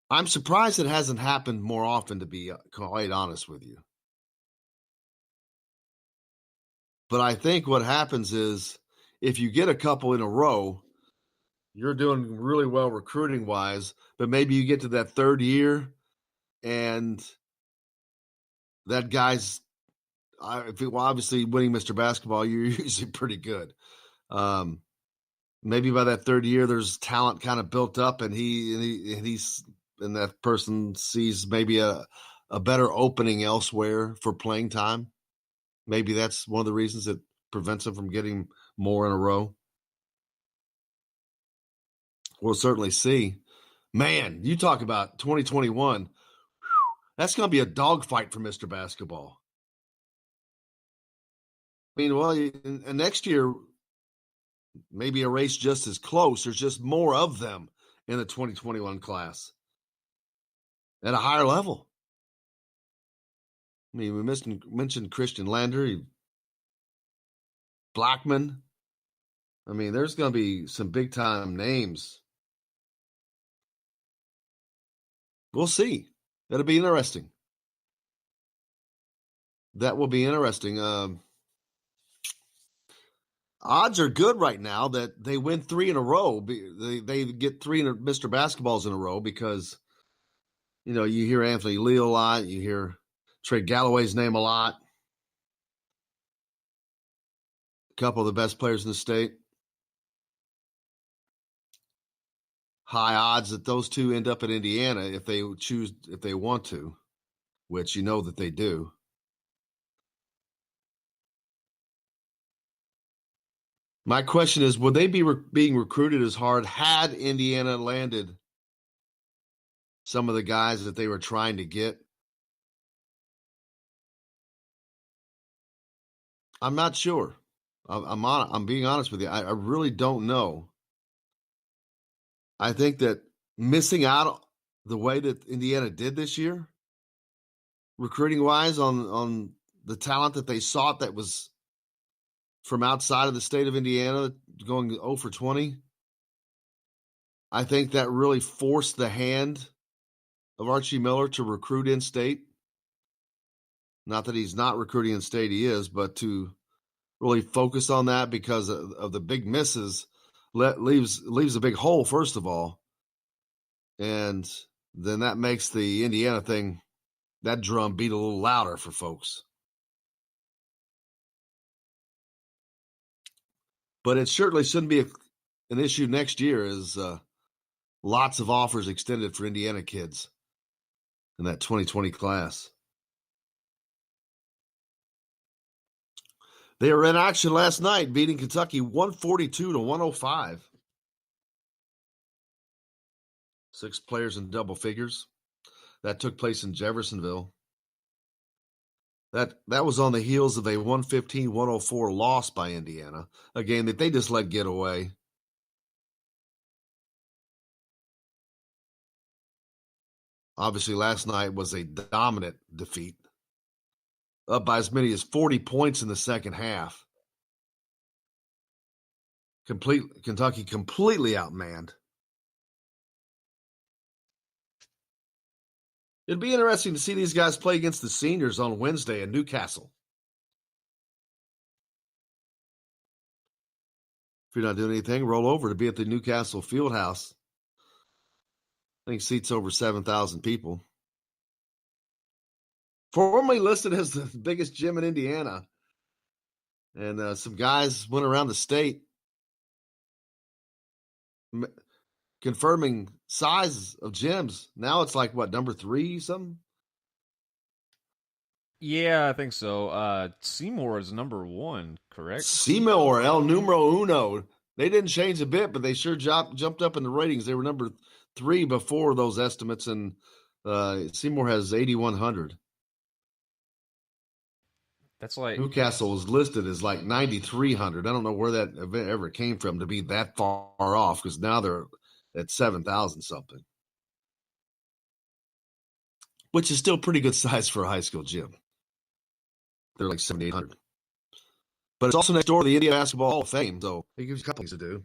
I'm surprised it hasn't happened more often, to be quite honest with you. But I think what happens is if you get a couple in a row, you're doing really well recruiting-wise, but maybe you get to that 3rd year and that guy's obviously winning Mr. Basketball, you're usually pretty good. Maybe by that third year, there's talent kind of built up, and that person sees maybe a better opening elsewhere for playing time. Maybe that's one of the reasons that prevents him from getting more in a row. We'll certainly see. Man, you talk about 2021. That's going to be a dogfight for Mr. Basketball. I mean, well, and next year, maybe a race just as close. There's just more of them in the 2021 class at a higher level. I mean, we mentioned Christian Lander, Blackman. I mean, there's going to be some big-time names. We'll see. That'll be interesting. That will be interesting. Odds are good right now that they win 3 in a row. They get 3 Mr. Basketballs in a row because, you hear Anthony Lee a lot. You hear Trey Galloway's name a lot. A couple of the best players in the state. High odds that those two end up at Indiana if they want to, which that they do. My question is, would they be being recruited as hard had Indiana landed some of the guys that they were trying to get? I'm not sure. I'm being honest with you. I really don't know. I think that missing out the way that Indiana did this year, recruiting-wise, on the talent that they sought that was from outside of the state of Indiana, going 0 for 20, I think that really forced the hand of Archie Miller to recruit in-state. Not that he's not recruiting in-state, he is, but to really focus on that because of the big misses leaves a big hole, first of all. And then that makes the Indiana thing, that drum beat a little louder for folks. But it certainly shouldn't be an issue next year as lots of offers extended for Indiana kids in that 2020 class. They were in action last night, beating Kentucky 142-105. 6 players in double figures. That took place in Jeffersonville. That was on the heels of a 115-104 loss by Indiana, a game that they just let get away. Obviously, last night was a dominant defeat, up by as many as 40 points in the second half. Kentucky completely outmanned. It'd be interesting to see these guys play against the seniors on Wednesday in Newcastle. If you're not doing anything, roll over to be at the Newcastle Fieldhouse. I think seats over 7,000 people. Formerly listed as the biggest gym in Indiana. And some guys went around the state confirming size of gyms. Now it's like, what, number 3 something? Yeah, I think so. Seymour is number 1, correct? Seymour, El Numero Uno. They didn't change a bit, but they sure jumped up in the ratings. They were number 3 before those estimates, and Seymour has 8,100. That's like Newcastle was listed as like 9,300. I don't know where that event ever came from to be that far off, because now they're at 7,000 something, which is still pretty good size for a high school gym. They're like 7,800. But it's also next door to the Indiana Basketball Hall of Fame, so it gives you a couple things to do.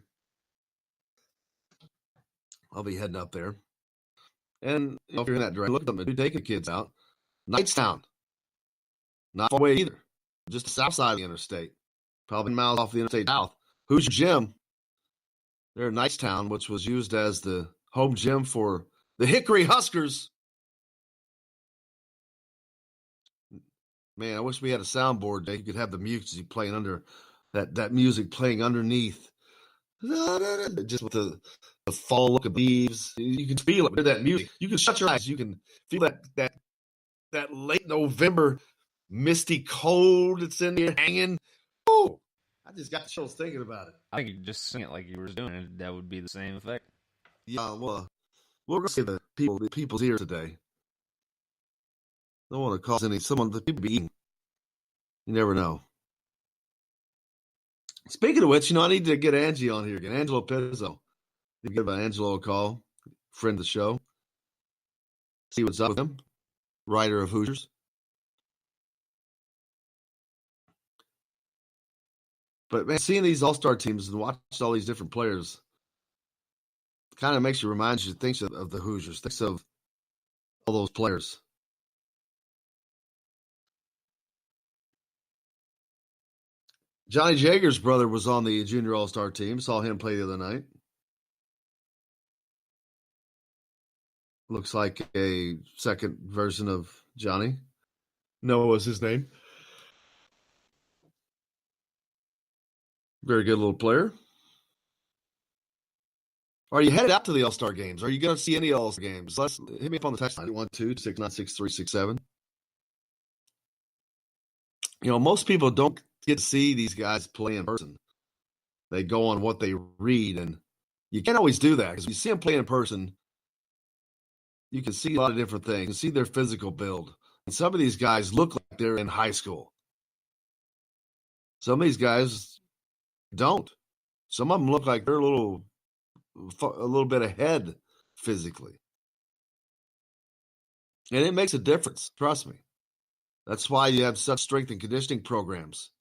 I'll be heading up there. And if you're in that direction, look at them. They're taking the kids out. Knightstown. Not far away either. Just the south side of the interstate. Probably miles off the interstate south. Hoosier Gym. They're in Knightstown, which was used as the home gym for the Hickory Huskers. Man, I wish we had a soundboard that you could have the music playing under that music playing underneath. Just with the fall look of leaves. You can feel it with that music. You can shut your eyes. You can feel that late November misty cold that's in there hanging. Oh, I just got chills thinking about it. I think you just sing it like you were doing it. That would be the same effect. Yeah, well, we're going to say the people's here today. Don't want to cause the people be eating. You never know. Speaking of which, I need to get Angie on here again. Angelo Pizzo. You give Angelo a call, friend of the show. See what's up with him. Writer of Hoosiers. But, man, seeing these all-star teams and watching all these different players kind of reminds you, thinks of the Hoosiers, thinks of all those players. Johnny Jager's brother was on the junior all-star team. Saw him play the other night. Looks like a second version of Johnny. Noah was his name. Very good little player. Are you headed out to the All-Star games? Are you going to see any All-Star games? Hit me up on the text line, 1-2-696-367. Most people don't get to see these guys play in person. They go on what they read, and you can't always do that because you see them play in person, you can see a lot of different things. You can see their physical build. And some of these guys look like they're in high school. Some of these guys don't. Some of them look like they're a little bit ahead physically. And it makes a difference, trust me. That's why you have such strength and conditioning programs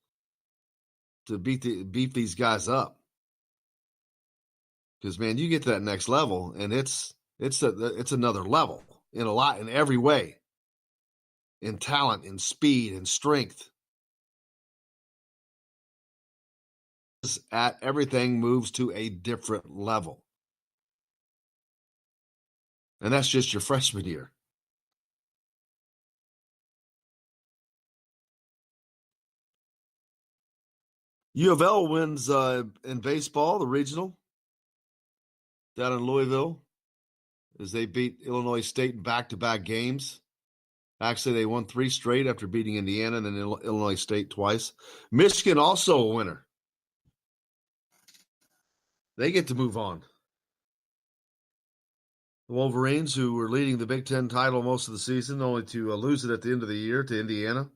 to beat these guys up. Because, man, you get to that next level, and it's another level in every way. In talent, in speed, in strength. Everything moves to a different level. And that's just your freshman year. U of L wins in baseball, the regional, down in Louisville, as they beat Illinois State in back-to-back games. Actually, they won 3 straight after beating Indiana and then Illinois State twice. Michigan also a winner. They get to move on. The Wolverines, who were leading the Big Ten title most of the season, only to lose it at the end of the year to Indiana.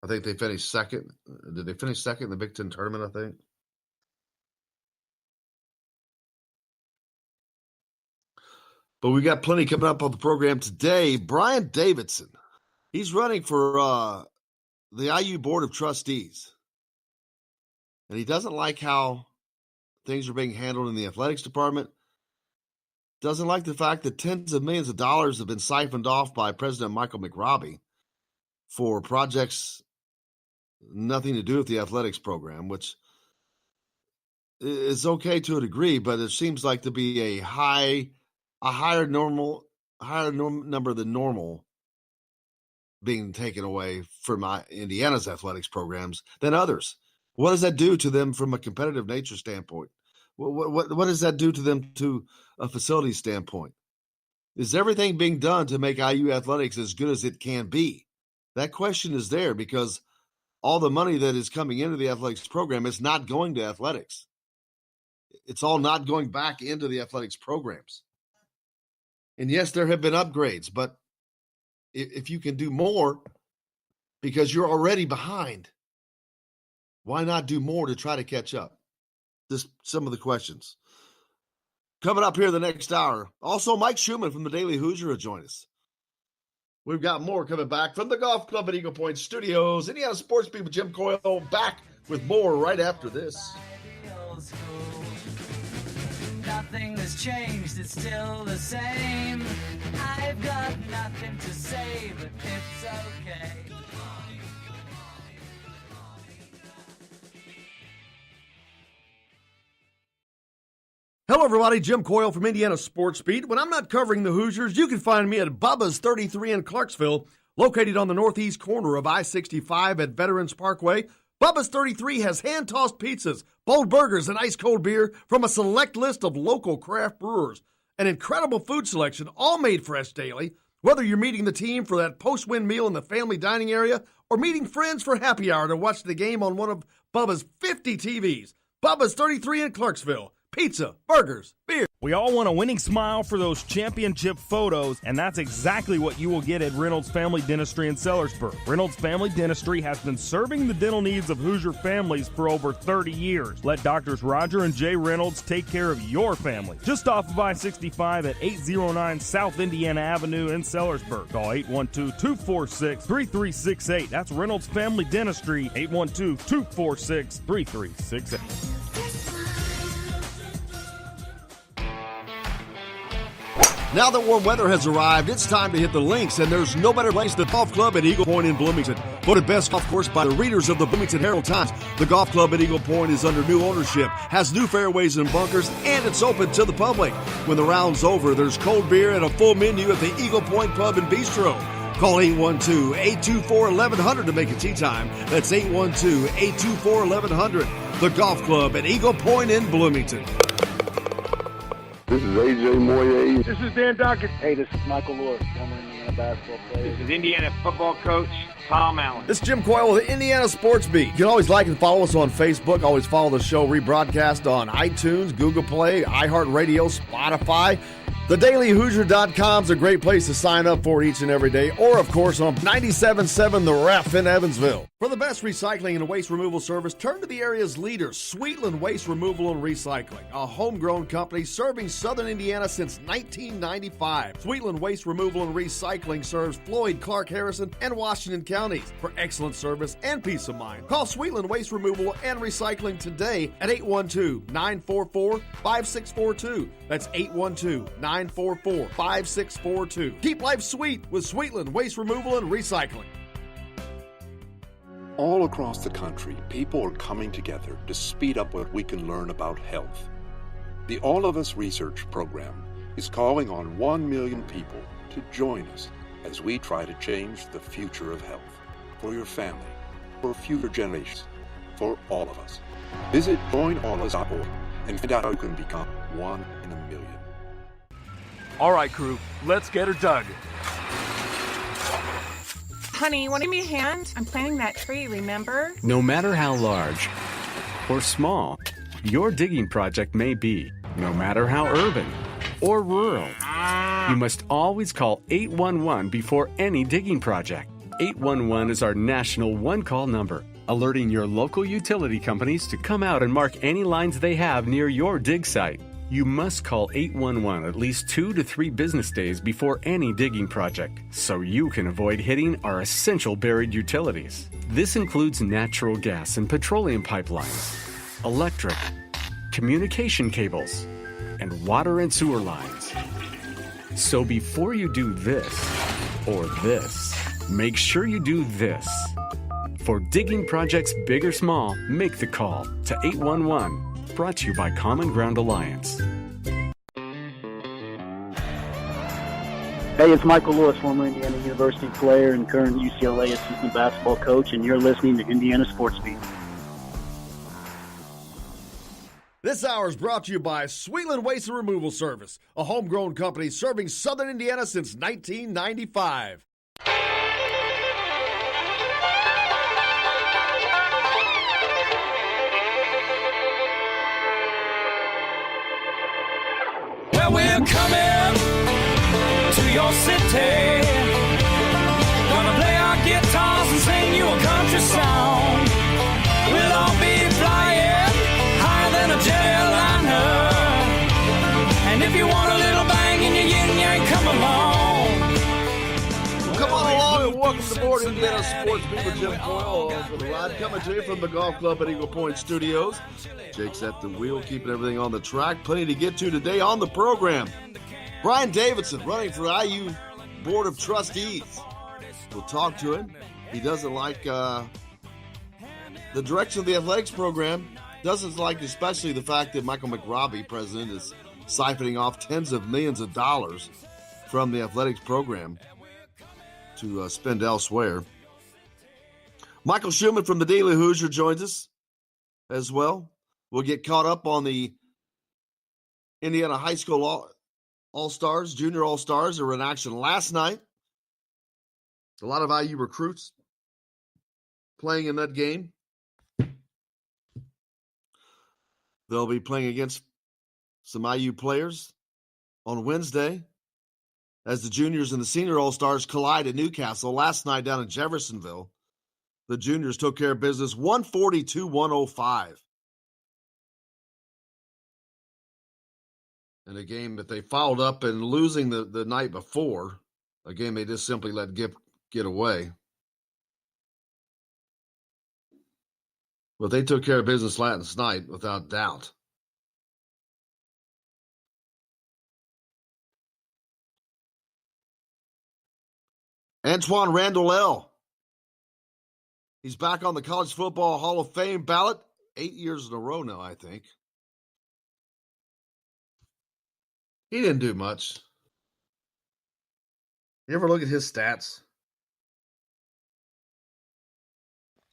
I think they finished second. Did they finish second in the Big Ten tournament, I think? But we got plenty coming up on the program today. Brian Davidson, he's running for the IU Board of Trustees. And he doesn't like how things are being handled in the athletics department. Doesn't like the fact that tens of millions of dollars have been siphoned off by President Michael McRobbie for projects nothing to do with the athletics program, which is okay to a degree, but it seems like to be a higher number than normal being taken away from Indiana's athletics programs than others. What does that do to them from a competitive nature standpoint? What does that do to them to a facility standpoint? Is everything being done to make IU athletics as good as it can be? That question is there because all the money that is coming into the athletics program is not going to athletics. It's all not going back into the athletics programs. And yes, there have been upgrades, but if you can do more because you're already behind, why not do more to try to catch up? Just some of the questions. Coming up here the next hour. Also, Mike Schumann from the Daily Hoosier will join us. We've got more coming back from the Golf Club at Eagle Point Studios. Indiana Sports People Jim Coyle back with more right after this. Nothing has changed, it's still the same. I've got nothing to say, but it's okay. Hello, everybody. Jim Coyle from Indiana Sports Beat. When I'm not covering the Hoosiers, you can find me at Bubba's 33 in Clarksville, located on the northeast corner of I-65 at Veterans Parkway. Bubba's 33 has hand-tossed pizzas, bold burgers, and ice-cold beer from a select list of local craft brewers. An incredible food selection, all made fresh daily. Whether you're meeting the team for that post-win meal in the family dining area or meeting friends for happy hour to watch the game on one of Bubba's 50 TVs. Bubba's 33 in Clarksville. Pizza, burgers, beer. We all want a winning smile for those championship photos, and that's exactly what you will get at Reynolds Family Dentistry in Sellersburg. Reynolds Family Dentistry has been serving the dental needs of Hoosier families for over 30 years. Let Doctors Roger and Jay Reynolds take care of your family. Just off of I-65 at 809 South Indiana Avenue in Sellersburg. Call 812-246-3368. That's Reynolds Family Dentistry, 812-246-3368. Now that warm weather has arrived, it's time to hit the links, and there's no better place than the Golf Club at Eagle Point in Bloomington. Voted best golf course by the readers of the Bloomington Herald-Times, the Golf Club at Eagle Point is under new ownership, has new fairways and bunkers, and it's open to the public. When the round's over, there's cold beer and a full menu at the Eagle Point Pub and Bistro. Call 812-824-1100 to make a tee time. That's 812-824-1100. The Golf Club at Eagle Point in Bloomington. This is AJ Moye. This is Dan Dockett. Hey, this is Michael Lord, former Indiana basketball player. This is Indiana football coach Tom Allen. This is Jim Coyle with the Indiana Sports Beat. You can always like and follow us on Facebook. Always follow the show rebroadcast on iTunes, Google Play, iHeartRadio, Spotify. TheDailyHoosier.com is a great place to sign up for each and every day. Or, of course, on 97.7 The Ref in Evansville. For the best recycling and waste removal service, turn to the area's leader, Sweetland Waste Removal and Recycling, a homegrown company serving southern Indiana since 1995. Sweetland Waste Removal and Recycling serves Floyd, Clark, Harrison, and Washington counties. For excellent service and peace of mind, call Sweetland Waste Removal and Recycling today at 812-944-5642. That's 812-944-5642. Keep life sweet with Sweetland Waste Removal and Recycling. All across the country, people are coming together to speed up what we can learn about health. The All of Us Research Program is calling on 1 million people to join us as we try to change the future of health for your family, for future generations, for all of us. Visit joinallus.org and find out how you can become 1 in a million. All right, crew, let's get her dug. Honey, want to give me a hand? I'm planting that tree, remember? No matter how large or small your digging project may be, no matter how urban or rural, you must always call 811 before any digging project. 811 is our national one-call number, alerting your local utility companies to come out and mark any lines they have near your dig site. You must call 811 at least 2 to 3 business days before any digging project, so you can avoid hitting our essential buried utilities. This includes natural gas and petroleum pipelines, electric, communication cables, and water and sewer lines. So before you do this or this, make sure you do this. For digging projects big or small, make the call to 811. Brought to you by Common Ground Alliance. Hey, it's Michael Lewis, former Indiana University player and current UCLA assistant basketball coach, and you're listening to Indiana Sports Beat. This hour is brought to you by Sweetland Waste and Removal Service, a homegrown company serving southern Indiana since 1995. Well, we're coming to your city. Gonna play our guitars and sing you a country song. We'll all be flying higher than a jetliner. And if you want a little bang in your yin yang, come along. Well, come on along and welcome to board Indiana Sports Beat with Jim Coyle for the ride, coming to you from the Golf Club at Eagle Point Studios. Jake's at the wheel, keeping everything on the track. Plenty to get to today on the program. Brian Davidson running for IU Board of Trustees. We'll talk to him. He doesn't like the direction of the athletics program. Doesn't like especially the fact that Michael McRobbie, president, is siphoning off tens of millions of dollars from the athletics program to spend elsewhere. Michael Schumann from the Daily Hoosier joins us as well. We'll get caught up on the Indiana High School All-Stars, Junior All-Stars that were in action last night. A lot of IU recruits playing in that game. They'll be playing against some IU players on Wednesday as the juniors and the senior All-Stars collide at Newcastle. Last night down in Jeffersonville, the juniors took care of business 142-105. In a game that they followed up and losing the night before, a game they just simply let get away. But they took care of business last night without doubt. Antoine Randall, he's back on the College Football Hall of Fame ballot 8 years in a row now, I think. He didn't do much. You ever look at his stats?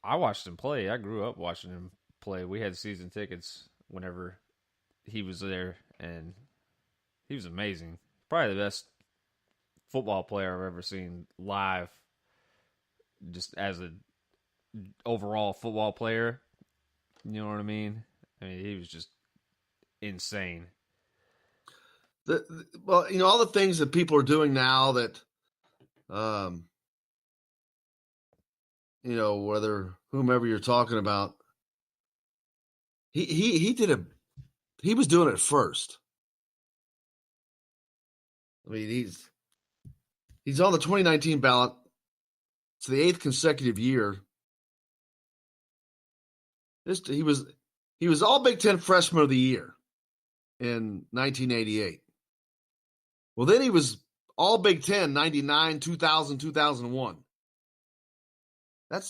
I watched him play. I grew up watching him play. We had season tickets whenever he was there, and he was amazing. Probably the best football player I've ever seen live, just as an overall football player. You know what I mean? I mean, he was just insane. Well, you know, all the things that people are doing now that, you know, whether whomever you're talking about, he did it. He was doing it first. I mean, he's on the 2019 ballot. It's the 8th consecutive year. He was all Big Ten Freshman of the Year in 1988. Well, then he was all Big Ten 99, 2000, 2001.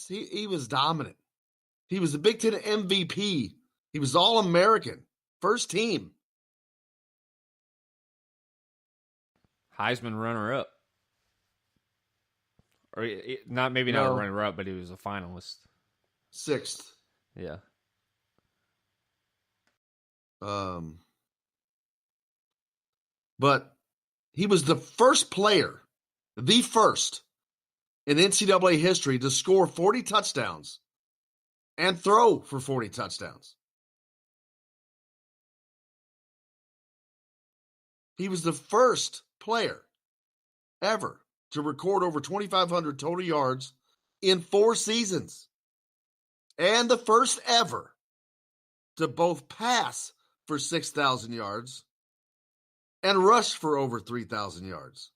He was dominant. He was the Big Ten MVP. He was All-American, first team. Heisman runner-up. Or not a runner-up, but he was a finalist. 6th. Yeah. But he was the first player, the first in NCAA history to score 40 touchdowns and throw for 40 touchdowns. He was the first player ever to record over 2,500 total yards in 4 seasons. And the first ever to both pass for 6,000 yards and rush for over 3,000 yards.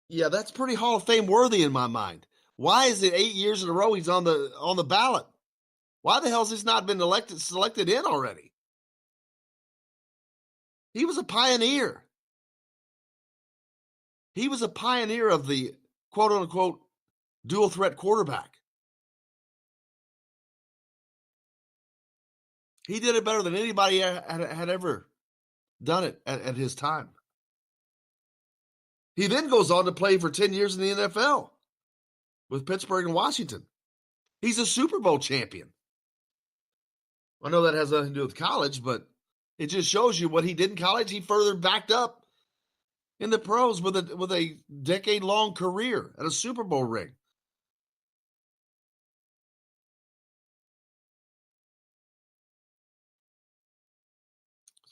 Yeah, that's pretty Hall of Fame worthy in my mind. Why is it 8 years in a row he's on the ballot? Why the hell has this not been selected in already? He was a pioneer. He was a pioneer of the quote-unquote dual threat quarterback. He did it better than anybody had ever done it at his time. He then goes on to play for 10 years in the NFL with Pittsburgh and Washington. He's a Super Bowl champion. I know that has nothing to do with college, but it just shows you what he did in college. He further backed up in the pros with a decade-long career at a Super Bowl ring.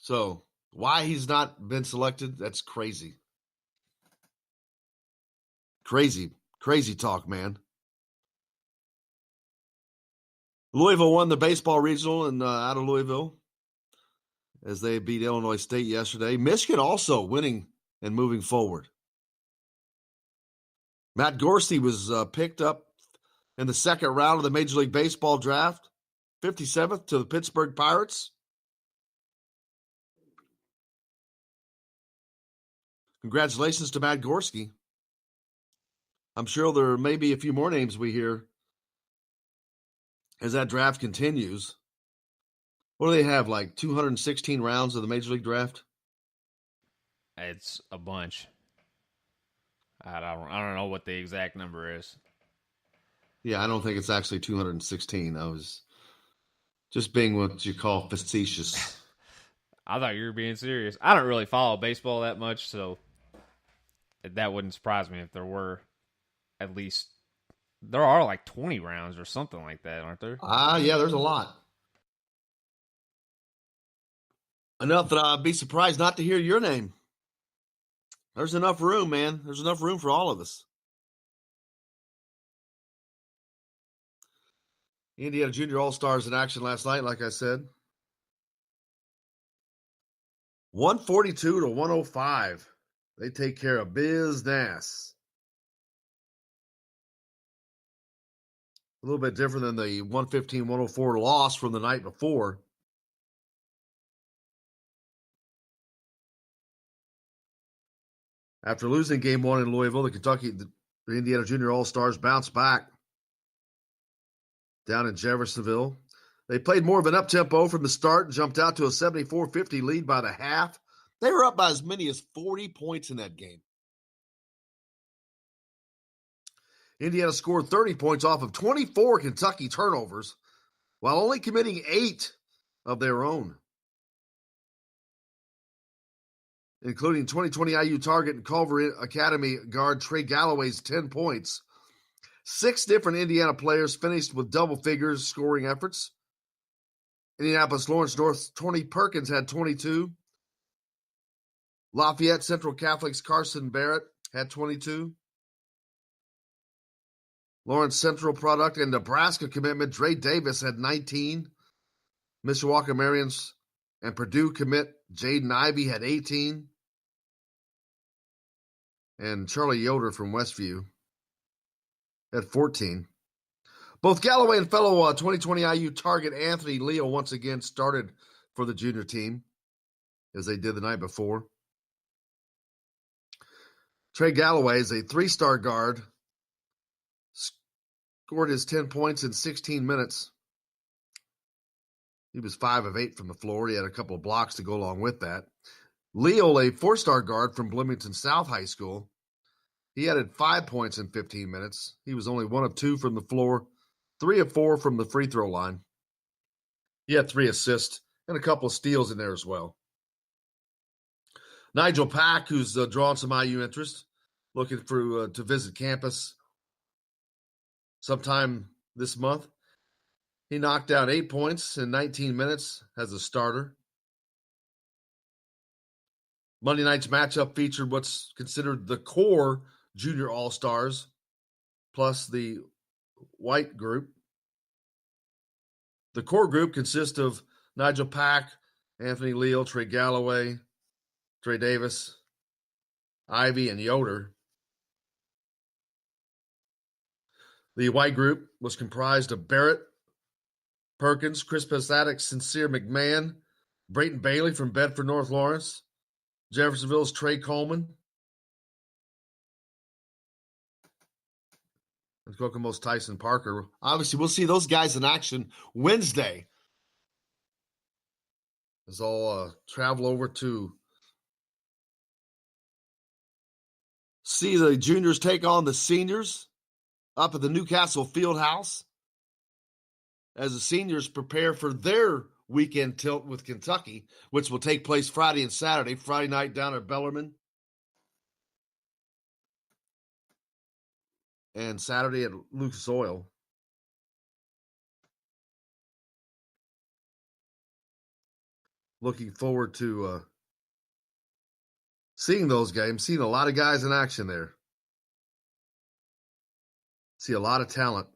So why he's not been selected, that's crazy. Crazy talk, man. Louisville won the baseball regional out of Louisville as they beat Illinois State yesterday. Michigan also winning and moving forward. Matt Gorski was picked up in the second round of the Major League Baseball draft, 57th to the Pittsburgh Pirates. Congratulations to Matt Gorski. I'm sure there may be a few more names we hear as that draft continues. What do they have, like 216 rounds of the Major League Draft? It's a bunch. I don't know what the exact number is. Yeah, I don't think it's actually 216. I was just being what you call facetious. I thought you were being serious. I don't really follow baseball that much, so that wouldn't surprise me if there were at least. There are like 20 rounds or something like that, aren't there? Yeah, there's a lot. Enough that I'd be surprised not to hear your name. There's enough room, man. There's enough room for all of us. Indiana Junior All-Stars in action last night, like I said. 142 to 105. They take care of business. A little bit different than the 115-104 loss from the night before. After losing game one in Louisville, the Indiana Junior All-Stars bounced back down in Jeffersonville. They played more of an up-tempo from the start and jumped out to a 74-50 lead by the half. They were up by as many as 40 points in that game. Indiana scored 30 points off of 24 Kentucky turnovers, while only committing 8 of their own, including 2020 IU Target and Culver Academy guard Trey Galloway's 10 points. 6 different Indiana players finished with double figures scoring efforts. Indianapolis Lawrence North Tony Perkins had 22. Lafayette Central Catholic's Carson Barrett had 22. Lawrence Central product and Nebraska commitment Dre Davis had 19. Mishawaka Marian's and Purdue commit Jaden Ivey had 18. And Charlie Yoder from Westview had 14. Both Galloway and fellow 2020 IU target Anthony Leo once again started for the junior team, as they did the night before. Trey Galloway is a 3-star guard, scored his 10 points in 16 minutes. He was 5 of 8 from the floor. He had a couple of blocks to go along with that. Leo, a 4-star guard from Bloomington South High School, he added 5 points in 15 minutes. He was only 1 of 2 from the floor, 3 of 4 from the free throw line. He had 3 assists and a couple of steals in there as well. Nigel Pack, who's drawn some IU interest, looking for to visit campus sometime this month. He knocked down 8 points in 19 minutes as a starter. Monday night's matchup featured what's considered the core junior all-stars, plus the white group. The core group consists of Nigel Pack, Anthony Leal, Trey Galloway, Trey Davis, Ivy, and Yoder. The white group was comprised of Barrett, Perkins, Chris Pasatic, Sincere McMahon, Brayton Bailey from Bedford North Lawrence, Jeffersonville's Trey Coleman, and Kokomo's Tyson Parker. Obviously, we'll see those guys in action Wednesday, as I'll travel over to see the juniors take on the seniors up at the Newcastle Fieldhouse as the seniors prepare for their weekend tilt with Kentucky, which will take place Friday and Saturday. Friday night down at Bellarmine, and Saturday at Lucas Oil. Looking forward to seeing those games, seeing a lot of guys in action there. See a lot of talent.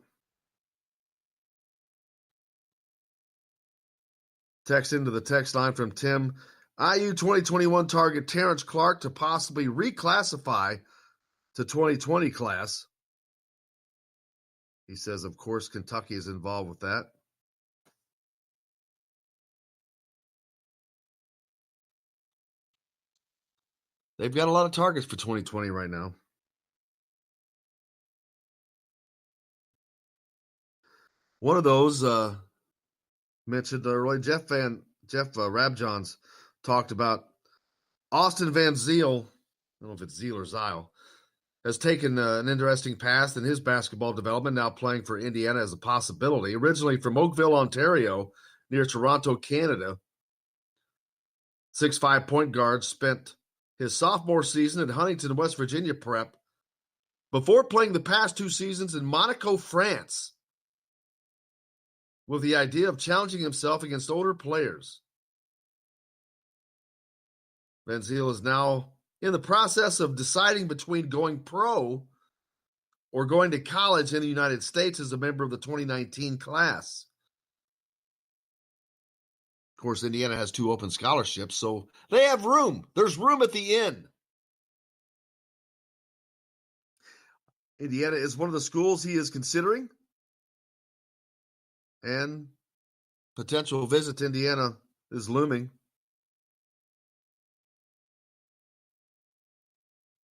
Text into the text line from Tim. IU 2021 target Terrence Clark to possibly reclassify to 2020 class. He says, of course, Kentucky is involved with that. They've got a lot of targets for 2020 right now. One of those mentioned earlier, Jeff Rabjohns talked about Austin Van Zyl. I don't know if it's Zeal or Zyle, has taken an interesting path in his basketball development, now playing for Indiana as a possibility. Originally from Oakville, Ontario, near Toronto, Canada, 6'5" point guard, spent his sophomore season at Huntington, West Virginia Prep before playing the past 2 seasons in Monaco, France, with the idea of challenging himself against older players. Van Zyl is now in the process of deciding between going pro or going to college in the United States as a member of the 2019 class. Of course, Indiana has 2 open scholarships, so they have room. There's room at the inn. Indiana is one of the schools he is considering, and potential visit to Indiana is looming.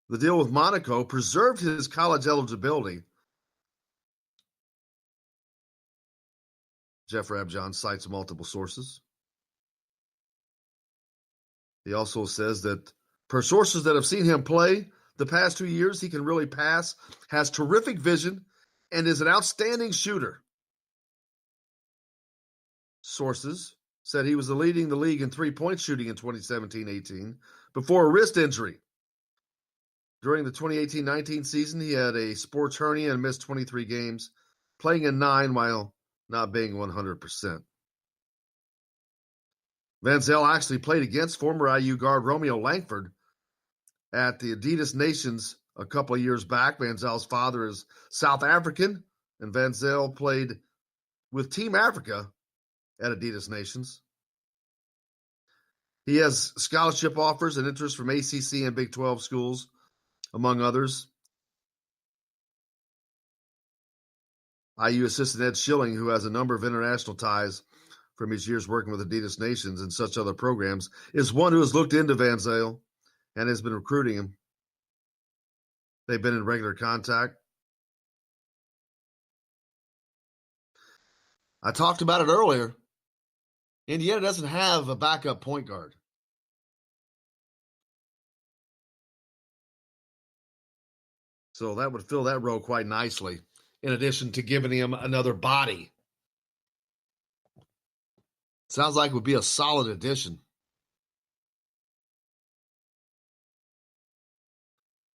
The deal with Monaco preserved his college eligibility. Jeff Rabjohns cites multiple sources. He also says that per sources that have seen him play the past 2 years, he can really pass, has terrific vision, and is an outstanding shooter. Sources said he was leading the league in three-point shooting in 2017-18 before a wrist injury. During the 2018-19 season, he had a sports hernia and missed 23 games, playing in 9 while not being 100%. Van Zyl actually played against former IU guard Romeo Langford at the Adidas Nations a couple of years back. Van Zyl's father is South African, and Van Zyl played with Team Africa at Adidas Nations. He has scholarship offers and interest from ACC and Big 12 schools, among others. IU assistant Ed Schilling, who has a number of international ties from his years working with Adidas Nations and such other programs, is one who has looked into Van Zyl and has been recruiting him. They've been in regular contact. I talked about it earlier. Indiana doesn't have a backup point guard. So that would fill that role quite nicely, in addition to giving him another body. Sounds like it would be a solid addition.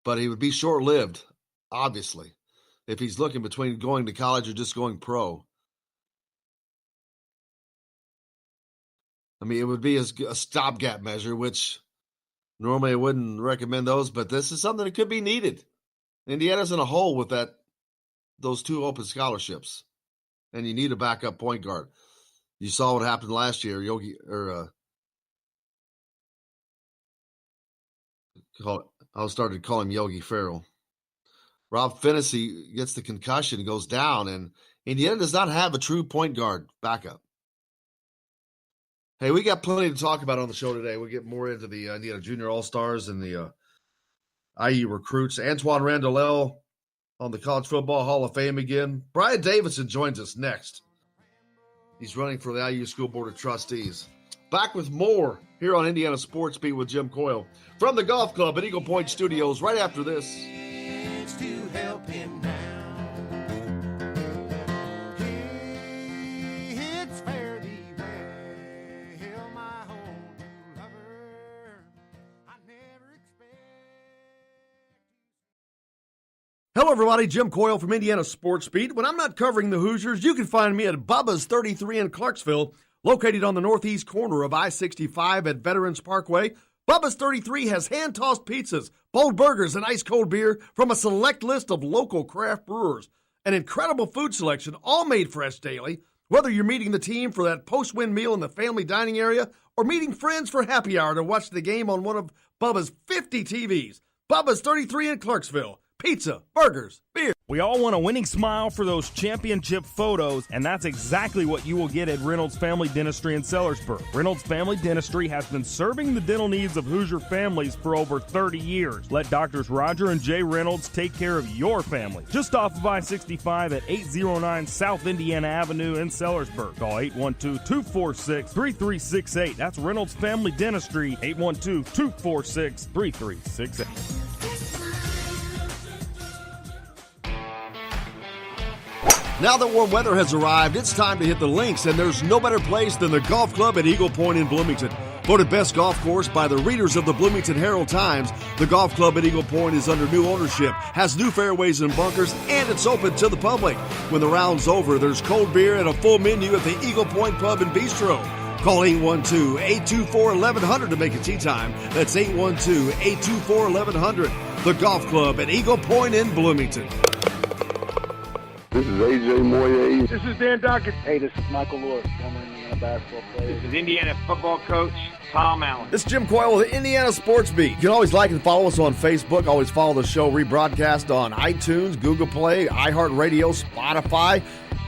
But he would be short-lived, obviously, if he's looking between going to college or just going pro. I mean, it would be a stopgap measure, which normally I wouldn't recommend those, but this is something that could be needed. Indiana's in a hole with those 2 open scholarships, and you need a backup point guard. You saw what happened last year. I started to call him Yogi Ferrell. Rob Finney gets the concussion, goes down, and Indiana does not have a true point guard backup. Hey, we got plenty to talk about on the show today. We'll get more into the Indiana Junior All-Stars and the IU recruits. Antoine Randall on the College Football Hall of Fame again. Brian Davidson joins us next. He's running for the IU School Board of Trustees. Back with more here on Indiana Sports Beat with Jim Coyle from the Golf Club at Eagle Point Studios right after this. It's to help him now. It's fare thee well, my home lover. I never expect. Hello, everybody. Jim Coyle from Indiana Sports Beat. When I'm not covering the Hoosiers, you can find me at Bubba's 33 in Clarksville, located on the northeast corner of I-65 at Veterans Parkway. Bubba's 33 has hand-tossed pizzas, bold burgers, and ice-cold beer from a select list of local craft brewers. An incredible food selection, all made fresh daily. Whether you're meeting the team for that post-win meal in the family dining area or meeting friends for happy hour to watch the game on one of Bubba's 50 TVs. Bubba's 33 in Clarksville. Pizza, burgers, beer. We all want a winning smile for those championship photos, and that's exactly what you will get at Reynolds Family Dentistry in Sellersburg. Reynolds Family Dentistry has been serving the dental needs of Hoosier families for over 30 years. Let Doctors Roger and Jay Reynolds take care of your family. Just off of I-65 at 809 South Indiana Avenue in Sellersburg. Call 812-246-3368. That's Reynolds Family Dentistry, 812-246-3368. Now that warm weather has arrived, it's time to hit the links, and there's no better place than the golf club at Eagle Point in Bloomington. Voted best golf course by the readers of the Bloomington Herald-Times, the golf club at Eagle Point is under new ownership, has new fairways and bunkers, and it's open to the public. When the round's over, there's cold beer and a full menu at the Eagle Point Pub and Bistro. Call 812-824-1100 to make a tee time. That's 812-824-1100. The golf club at Eagle Point in Bloomington. This is AJ Moye. This is Dan Dockett. Hey, this is Michael Lord, former Indiana basketball player. This is Indiana football coach Tom Allen. This is Jim Coyle with the Indiana Sports Beat. You can always like and follow us on Facebook. Always follow the show rebroadcast on iTunes, Google Play, iHeartRadio, Spotify.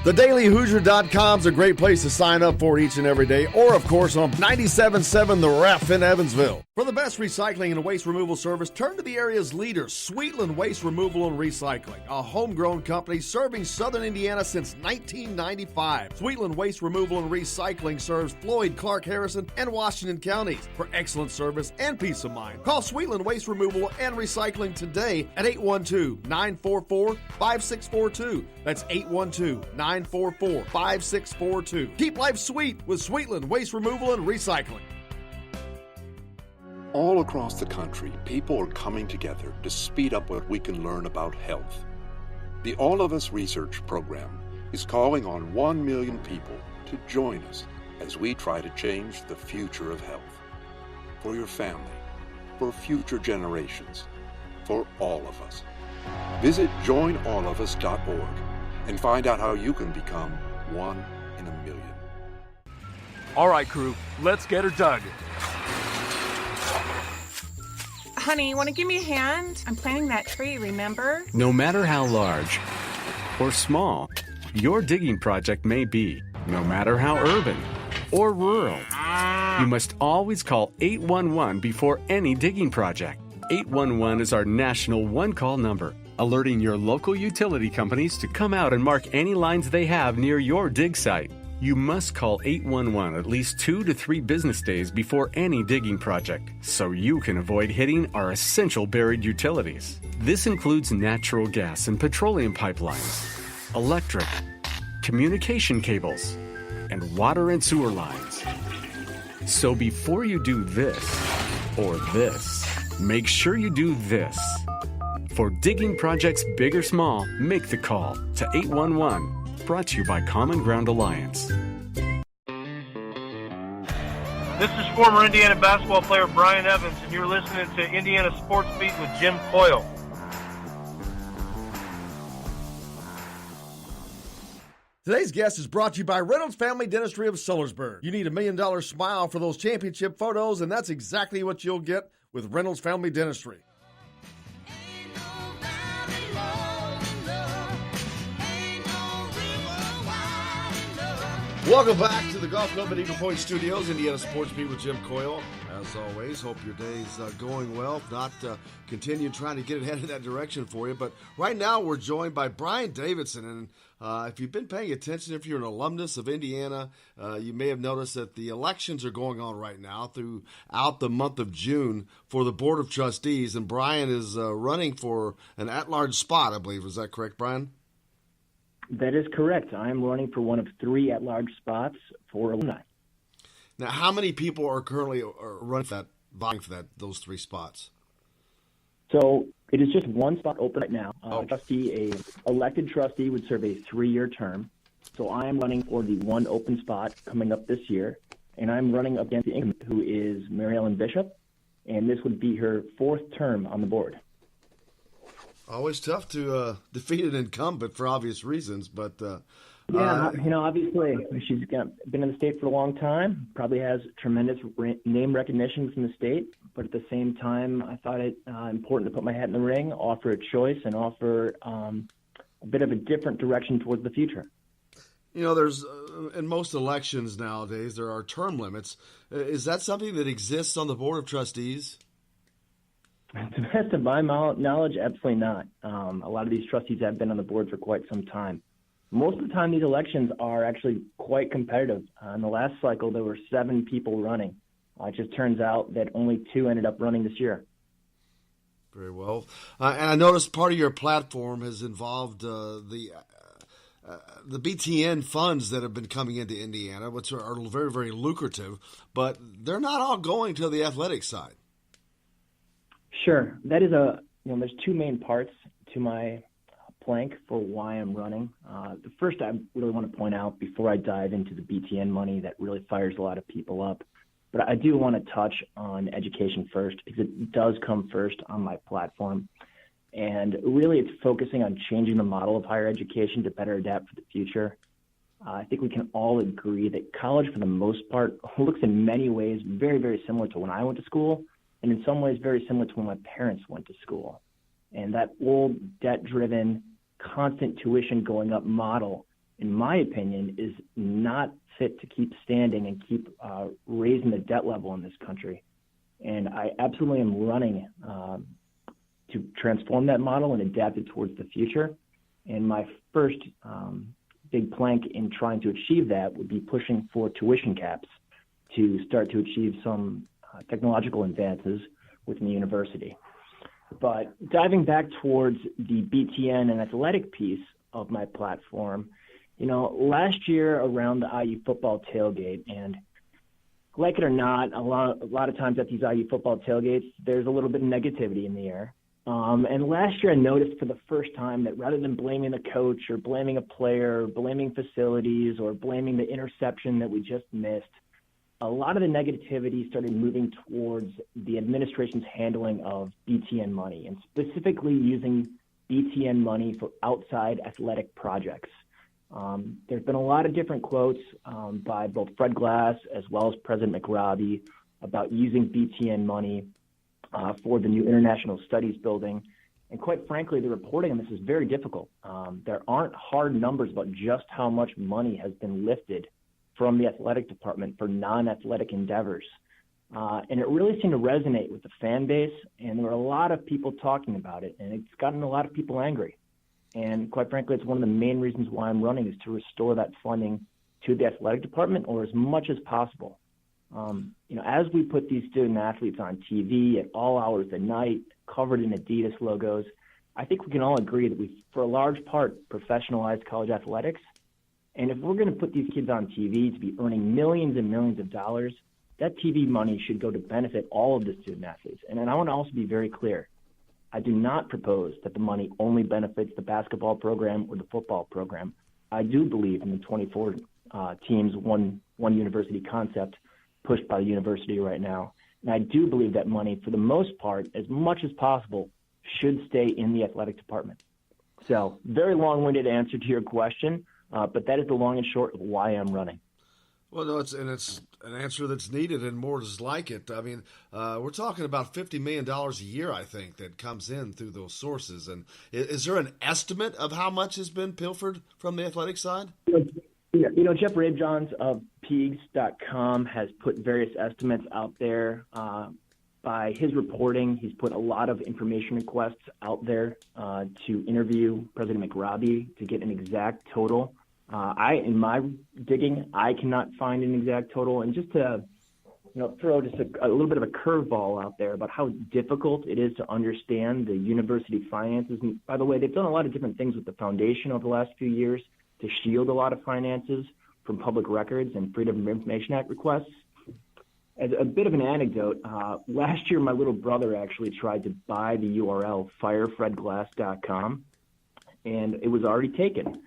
TheDailyHoosier.com is a great place to sign up for each and every day, or, of course, on 97.7 The Ref in Evansville. For the best recycling and waste removal service, turn to the area's leader, Sweetland Waste Removal and Recycling, a homegrown company serving southern Indiana since 1995. Sweetland Waste Removal and Recycling serves Floyd, Clark, Harrison, and Washington counties. For excellent service and peace of mind, call Sweetland Waste Removal and Recycling today at 812-944-5642. That's 812-944-5642. Keep life sweet with Sweetland Waste Removal and Recycling. All across the country, people are coming together to speed up what we can learn about health. The All of Us Research Program is calling on 1 million people to join us as we try to change the future of health. For your family, for future generations, for all of us. Visit joinallofus.org and find out how you can become one in a million. All right, crew, let's get her dug. Honey, want to give me a hand? I'm planting that tree, remember? No matter how large or small your digging project may be, no matter how urban or rural, you must always call 811 before any digging project. 811 is our national one-call number, alerting your local utility companies to come out and mark any lines they have near your dig site. You must call 811 at least 2 to 3 business days before any digging project, so you can avoid hitting our essential buried utilities. This includes natural gas and petroleum pipelines, electric, communication cables, and water and sewer lines. So before you do this or this, make sure you do this. For digging projects big or small, make the call to 811. Brought to you by Common Ground Alliance. This is former Indiana basketball player Brian Evans, and you're listening to Indiana Sports Beat with Jim Coyle. Today's guest is brought to you by Reynolds Family Dentistry of Sellersburg. You need $1 million smile for those championship photos, and that's exactly what you'll get with Reynolds Family Dentistry. Welcome back to the Golf Club at Eagle Point Studios, Indiana Sports Beat with Jim Coyle. As always, hope your day's going well. If not, continue trying to get it headed in that direction for you. But right now, we're joined by Brian Davidson. And if you've been paying attention, if you're an alumnus of Indiana, you may have noticed that the elections are going on right now throughout the month of June for the Board of Trustees. And Brian is running for an at-large spot, I believe. Is that correct, Brian? That is correct. I am running for one of 3 at-large spots for alumni. Now, how many people are currently vying for those 3 spots? So it is just 1 spot open right now. A elected trustee would serve a 3-year term. So I am running for the 1 open spot coming up this year, and I'm running against the incumbent, who is Mary Ellen Bishop, and this would be her 4th term on the board. Always tough to defeat an incumbent for obvious reasons, but obviously she's been in the state for a long time. Probably has tremendous name recognition from the state, but at the same time, I thought it important to put my hat in the ring, offer a choice, and offer a a bit of a different direction towards the future. There's in most elections nowadays, there are term limits. Is that something that exists on the Board of Trustees? To the best of my knowledge, absolutely not. A lot of these trustees have been on the board for quite some time. Most of the time, these elections are actually quite competitive. In the last cycle, there were 7 people running. It just turns out that only 2 ended up running this year. Very well. And I noticed part of your platform has involved the BTN funds that have been coming into Indiana, which are very, very lucrative, but they're not all going to the athletic side. Sure. That is there's 2 main parts to my plank for why I'm running. The first I really want to point out before I dive into the BTN money that really fires a lot of people up, but I do want to touch on education first because it does come first on my platform. And really, it's focusing on changing the model of higher education to better adapt for the future. I think we can all agree that college, for the most part, looks in many ways very, very similar to when I went to school, and in some ways very similar to when my parents went to school. And that old debt-driven, constant tuition going up model, in my opinion, is not fit to keep standing and keep raising the debt level in this country. And I absolutely am running to transform that model and adapt it towards the future. And my first big plank in trying to achieve that would be pushing for tuition caps to start to achieve some technological advances within the university. But diving back towards the BTN and athletic piece of my platform, last year around the IU football tailgate, and like it or not, a lot of times at these IU football tailgates, there's a little bit of negativity in the air. And last year I noticed for the first time that rather than blaming the coach or blaming a player or blaming facilities or blaming the interception that we just missed, a lot of the negativity started moving towards the administration's handling of BTN money and specifically using BTN money for outside athletic projects. There's been a lot of different quotes by both Fred Glass as well as President McRobbie about using BTN money for the new International Studies building. And quite frankly, the reporting on this is very difficult. There aren't hard numbers about just how much money has been lifted from the athletic department for non-athletic endeavors. And it really seemed to resonate with the fan base, and there were a lot of people talking about it, and it's gotten a lot of people angry. And quite frankly, it's one of the main reasons why I'm running is to restore that funding to the athletic department or as much as possible. As we put these student athletes on TV at all hours of the night, covered in Adidas logos, I think we can all agree that we've, for a large part, professionalized college athletics. And if we're going to put these kids on TV to be earning millions and millions of dollars, that TV money should go to benefit all of the student athletes. And then I want to also be very clear. I do not propose that the money only benefits the basketball program or the football program. I do believe in the 24 teams, one university concept pushed by the university right now. And I do believe that money, for the most part, as much as possible, should stay in the athletic department. So, very long-winded answer to your question, but that is the long and short of why I'm running. Well, no, it's an answer that's needed and more is like it. I mean, we're talking about $50 million a year, I think, that comes in through those sources. And is there an estimate of how much has been pilfered from the athletic side? Yeah, Jeff Rabejohns of Peegs.com has put various estimates out there. By his reporting, he's put a lot of information requests out there to interview President McRobbie to get an exact total. In my digging, I cannot find an exact total. And just to throw just a little bit of a curveball out there about how difficult it is to understand the university finances. And by the way, they've done a lot of different things with the foundation over the last few years to shield a lot of finances from public records and Freedom of Information Act requests. As a bit of an anecdote, last year my little brother actually tried to buy the URL firefredglass.com, and it was already taken.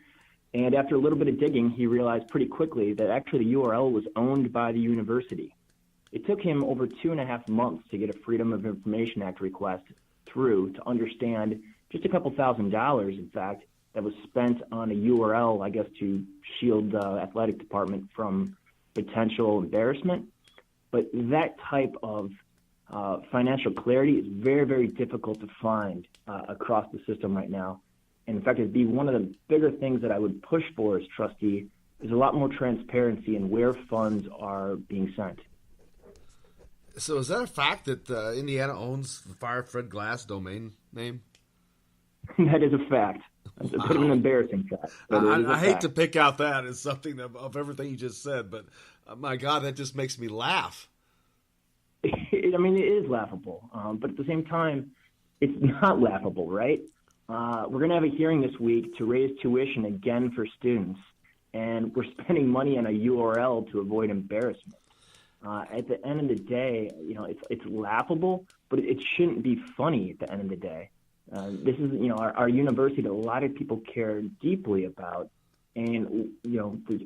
And after a little bit of digging, he realized pretty quickly that actually the URL was owned by the university. It took him over 2.5 months to get a Freedom of Information Act request through to understand just a couple $1,000s, in fact, that was spent on a URL, I guess, to shield the athletic department from potential embarrassment. But that type of financial clarity is very, very difficult to find across the system right now. And in fact, it'd be one of the bigger things that I would push for as trustee is a lot more transparency in where funds are being sent. So is that a fact that Indiana owns the Fire Fred Glass domain name? That is a fact. It's a bit of an embarrassing fact. I hate to pick out that as something of everything you just said, but my God, that just makes me laugh. It is laughable, but at the same time, it's not laughable, right? We're going to have a hearing this week to raise tuition again for students, and we're spending money on a URL to avoid embarrassment. At the end of the day, it's laughable, but it shouldn't be funny at the end of the day. This is, our university that a lot of people care deeply about. And,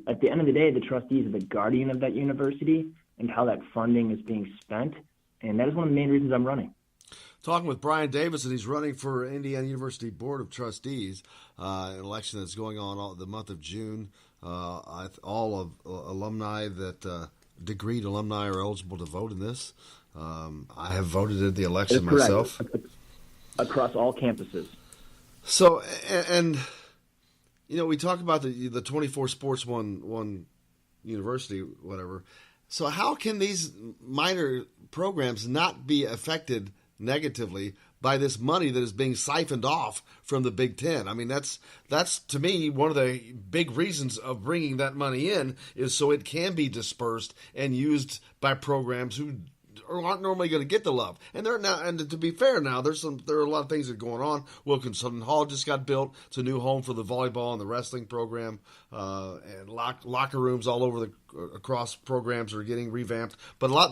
at the end of the day, the trustees are the guardian of that university and how that funding is being spent. And that is one of the main reasons I'm running. Talking with Brian Davison, he's running for Indiana University Board of Trustees, an election that's going on all the month of June. All of alumni that degreed alumni are eligible to vote in this. I have voted in the election myself. Across all campuses. So, and we talk about the 24 sports one university, whatever. So how can these minor programs not be affected negatively by this money that is being siphoned off from the Big Ten? I mean, that's to me one of the big reasons of bringing that money in is so it can be dispersed and used by programs who aren't normally going to get the love. And they're now, and to be fair, now there are a lot of things that are going on. Wilkinson Hall just got built. It's a new home for the volleyball and the wrestling program, and locker rooms all over across programs are getting revamped. But a lot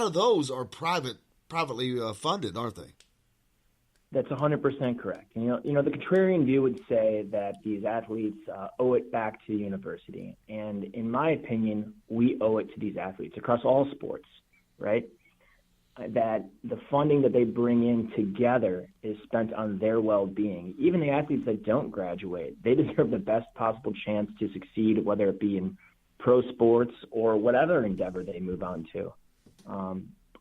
of those are privately funded, aren't they? That's 100% correct. The contrarian view would say that these athletes owe it back to the university. And in my opinion, we owe it to these athletes across all sports, right? That the funding that they bring in together is spent on their well-being. Even the athletes that don't graduate, they deserve the best possible chance to succeed, whether it be in pro sports or whatever endeavor they move on to.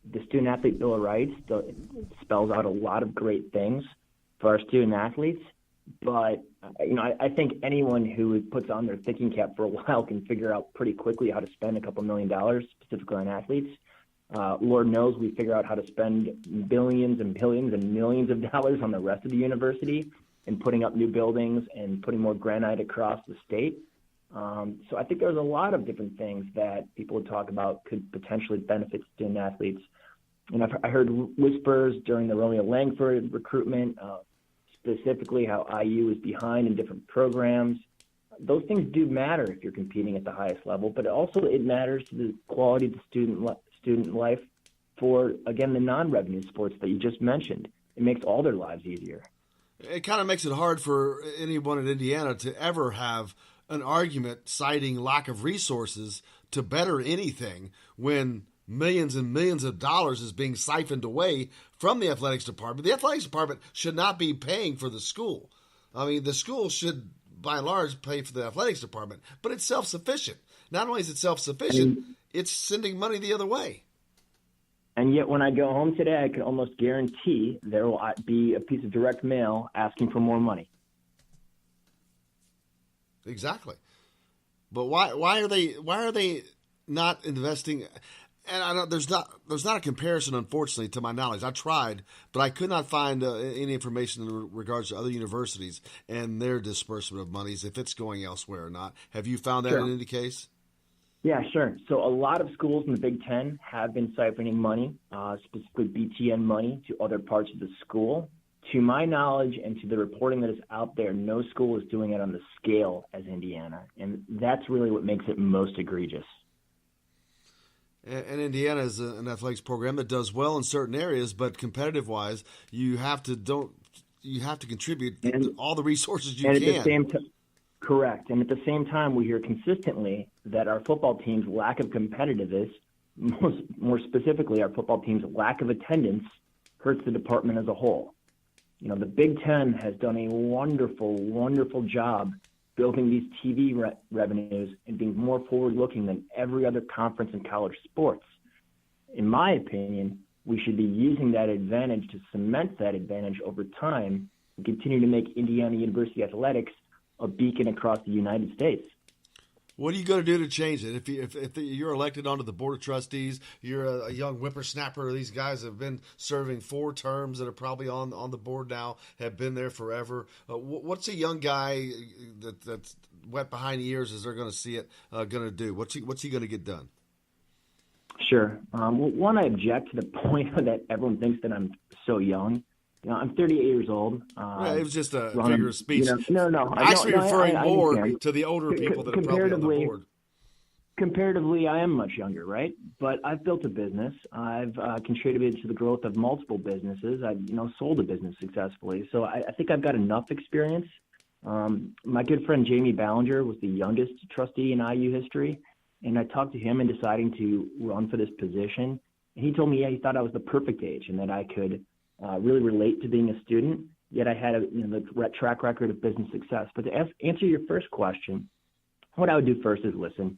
The Student Athlete Bill of Rights spells out a lot of great things for our student athletes, but I think anyone who puts on their thinking cap for a while can figure out pretty quickly how to spend a couple $1 million specifically on athletes. Lord knows we figure out how to spend billions and billions and millions of dollars on the rest of the university and putting up new buildings and putting more granite across the state. So I think there's a lot of different things that people would talk about could potentially benefit student athletes. And I heard whispers during the Romeo Langford recruitment, specifically how IU is behind in different programs. Those things do matter if you're competing at the highest level, but also it matters to the quality of the student life for, again, the non-revenue sports that you just mentioned. It makes all their lives easier. It kind of makes it hard for anyone in Indiana to ever have an argument citing lack of resources to better anything when millions and millions of dollars is being siphoned away from the athletics department. The athletics department should not be paying for the school. I mean, the school should, by and large, pay for the athletics department, but it's self-sufficient. Not only is it self-sufficient, it's sending money the other way. And yet when I go home today, I can almost guarantee there will be a piece of direct mail asking for more money. Exactly. But why are they not investing? And I know there's not a comparison, unfortunately, to my knowledge. I tried, but I could not find any information in regards to other universities and their disbursement of monies, if it's going elsewhere or not. Have you found that in any case? Yeah, sure. So a lot of schools in the Big Ten have been siphoning money, specifically BTN money, to other parts of the school. To my knowledge and to the reporting that is out there, no school is doing it on the scale as Indiana. And that's really what makes it most egregious. And Indiana is an athletics program that does well in certain areas, but competitive-wise, you have to contribute all the resources you can. Correct. And at the same time, we hear consistently that our football team's lack of competitiveness, more specifically, our football team's lack of attendance, hurts the department as a whole. The Big Ten has done a wonderful, wonderful job building these TV revenues and being more forward-looking than every other conference in college sports. In my opinion, we should be using that advantage to cement that advantage over time and continue to make Indiana University athletics a beacon across the United States. What are you going to do to change it? If you're elected onto the Board of Trustees, you're a young whippersnapper. These guys have been serving 4 terms that are probably on the board now, have been there forever. What's a young guy that's wet behind the ears as they're going to see it going to do? What's he going to get done? Sure. Well, one, I object to the point that everyone thinks that I'm so young. I'm 38 years old. It was just a figure of speech. No. Actually, referring more to the older people that are probably on the board. Comparatively, I am much younger, right? But I've built a business. I've contributed to the growth of multiple businesses. I've sold a business successfully. So I think I've got enough experience. My good friend Jamie Ballinger was the youngest trustee in IU history, and I talked to him in deciding to run for this position. And he told me, he thought I was the perfect age and that I could really relate to being a student, yet I had the track record of business success. But to answer your first question, what I would do first is listen.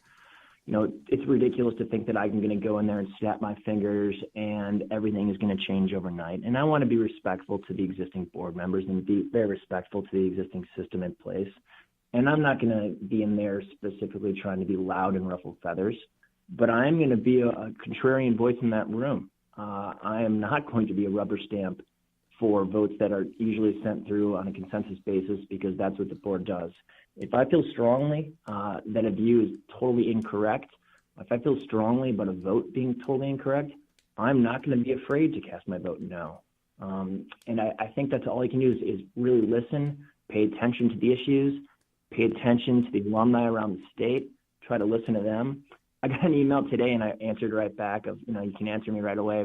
It's ridiculous to think that I'm going to go in there and snap my fingers and everything is going to change overnight. And I want to be respectful to the existing board members and be very respectful to the existing system in place. And I'm not going to be in there specifically trying to be loud and ruffle feathers, but I'm going to be a contrarian voice in that room. I am not going to be a rubber stamp for votes that are usually sent through on a consensus basis, because that's what the board does. If I feel strongly that a view is totally incorrect, if I feel strongly about a vote being totally incorrect, I'm not going to be afraid to cast my vote no. And I think that's all I can do is really listen, pay attention to the issues, pay attention to the alumni around the state, try to listen to them. I got an email today and I answered right back of, you can answer me right away,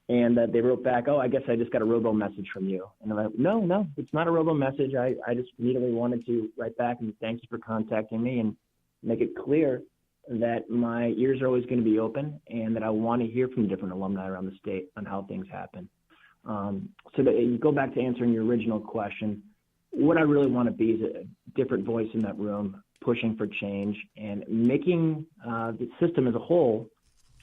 And they wrote back, I guess I just got a robo message from you. And I'm like, no, it's not a robo message. I just immediately wanted to write back and thank you for contacting me and make it clear that my ears are always going to be open and that I want to hear from different alumni around the state on how things happen. So that you go back to answering your original question, what I really want to be is a different voice in that room, pushing for change and making the system as a whole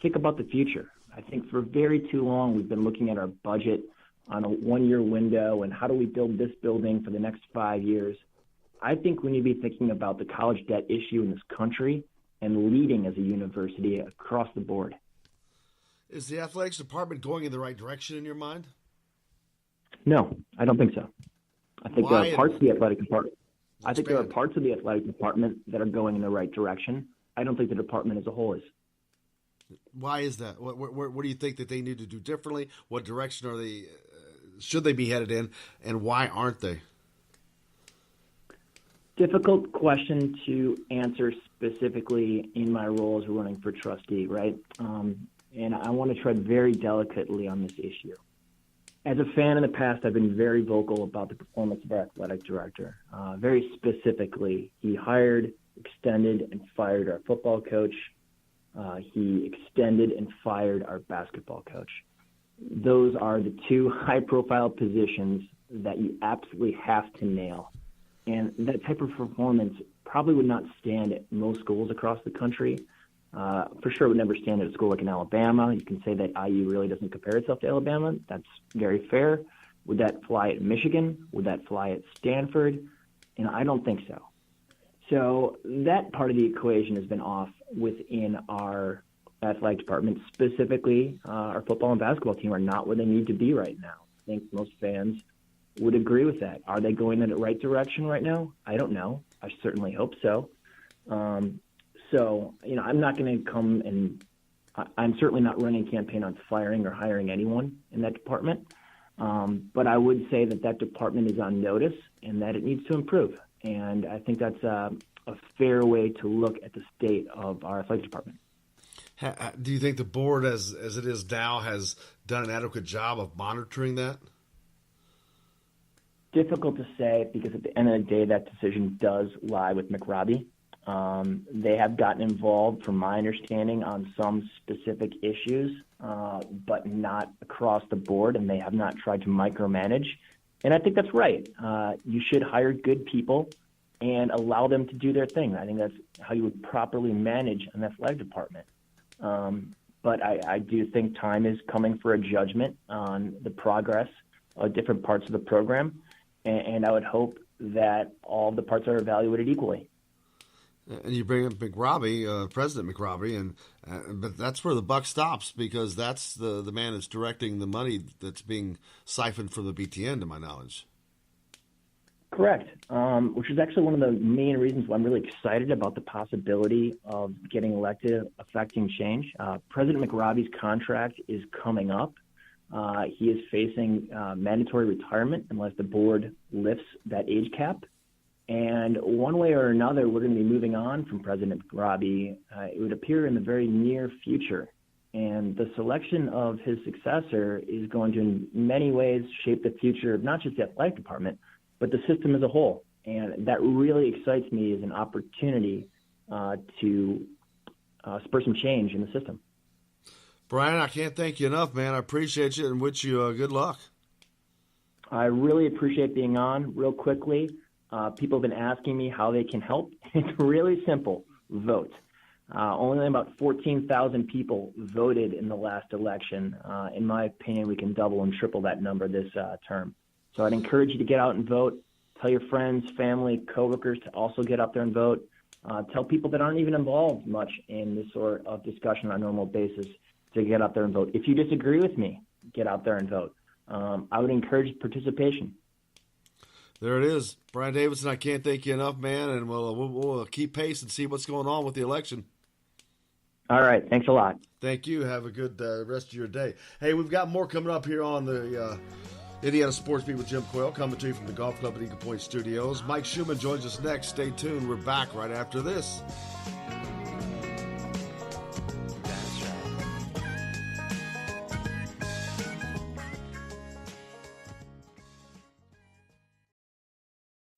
think about the future. I think for very too long, we've been looking at our budget on a 1-year window and how do we build this building for the next 5 years. I think we need to be thinking about the college debt issue in this country and leading as a university across the board. Is the athletics department going in the right direction in your mind? No, I don't think so. I think there are parts of the athletic department. I think there are parts of the athletic department that are going in the right direction. I don't think the department as a whole is. Why is that? What do you think that they need to do differently? What direction are they? Should they be headed in, and why aren't they? Difficult question to answer specifically in my role as running for trustee, right? And I want to tread very delicately on this issue. As a fan in the past, I've been very vocal about the performance of our athletic director. Very specifically, he hired, extended, and fired our football coach. He extended and fired our basketball coach. Those are the 2 high-profile positions that you absolutely have to nail. And that type of performance probably would not stand at most schools across the country. For sure, it would never stand at a school like in Alabama. You can say that IU really doesn't compare itself to Alabama. That's very fair. Would that fly at Michigan? Would that fly at Stanford? I don't think so. So that part of the equation has been off within our athletic department. Specifically, our football and basketball team are not where they need to be right now. I think most fans would agree with that. Are they going in the right direction right now? I don't know. I certainly hope so. So, I'm not going to come and I'm certainly not running a campaign on firing or hiring anyone in that department. But I would say that department is on notice and that it needs to improve. And I think that's a fair way to look at the state of our athletic department. Do you think the board, as it is now, has done an adequate job of monitoring that? Difficult to say, because at the end of the day, that decision does lie with McRobbie. They have gotten involved, from my understanding, on some specific issues, but not across the board, and they have not tried to micromanage. And I think that's right. You should hire good people and allow them to do their thing. I think that's how you would properly manage an athletic department. But I do think time is coming for a judgment on the progress of different parts of the program. and I would hope that all the parts are evaluated equally. And you bring up McRobbie, President McRobbie, but that's where the buck stops, because that's the man that's directing the money that's being siphoned from the BTN, to my knowledge. Correct, which is actually one of the main reasons why I'm really excited about the possibility of getting elected, affecting change. President McRobbie's contract is coming up. He is facing mandatory retirement unless the board lifts that age cap. And one way or another, we're going to be moving on from President McRobbie, it would appear, in the very near future. And the selection of his successor is going to, in many ways, shape the future of not just the athletic department, but the system as a whole. And that really excites me as an opportunity to spur some change in the system. Brian, I can't thank you enough, man. I appreciate you and wish you good luck. I really appreciate being on. Real quickly, people have been asking me how they can help. It's really simple. Vote. Only about 14,000 people voted in the last election. In my opinion, we can double and triple that number this term. So I'd encourage you to get out and vote. Tell your friends, family, coworkers to also get out there and vote. Tell people that aren't even involved much in this sort of discussion on a normal basis to get out there and vote. If you disagree with me, get out there and vote. I would encourage participation. There it is. Brian Davidson, I can't thank you enough, man, and we'll keep pace and see what's going on with the election. All right. Thanks a lot. Thank you. Have a good rest of your day. Hey, we've got more coming up here on the Indiana Sports Beat with Jim Coyle, coming to you from the Golf Club at Eagle Point Studios. Mike Schumann joins us next. Stay tuned. We're back right after this.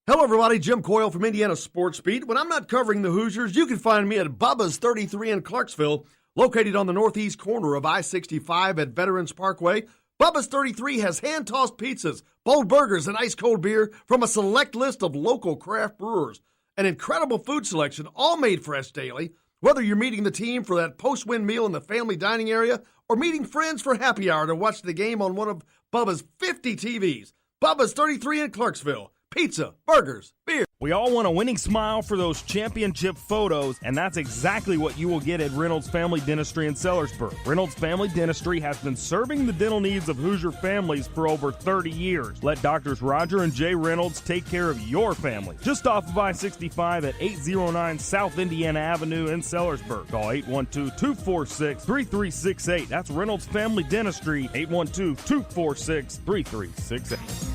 Hello, everybody. Jim Coyle from Indiana Sports Beat. When I'm not covering the Hoosiers, you can find me at Bubba's 33 in Clarksville, located on the northeast corner of I-65 at Veterans Parkway. Bubba's 33 has hand-tossed pizzas, bold burgers, and ice-cold beer from a select list of local craft brewers. An incredible food selection, all made fresh daily. Whether you're meeting the team for that post-win meal in the family dining area or meeting friends for happy hour to watch the game on one of Bubba's 50 TVs. Bubba's 33 in Clarksville. Pizza, burgers, beer. We all want a winning smile for those championship photos, and that's exactly what you will get at Reynolds Family Dentistry in Sellersburg. Reynolds Family Dentistry has been serving the dental needs of Hoosier families for over 30 years. Let Doctors Roger and Jay Reynolds take care of your family. Just off of I-65 at 809 South Indiana Avenue in Sellersburg. Call 812-246-3368. That's Reynolds Family Dentistry, 812-246-3368.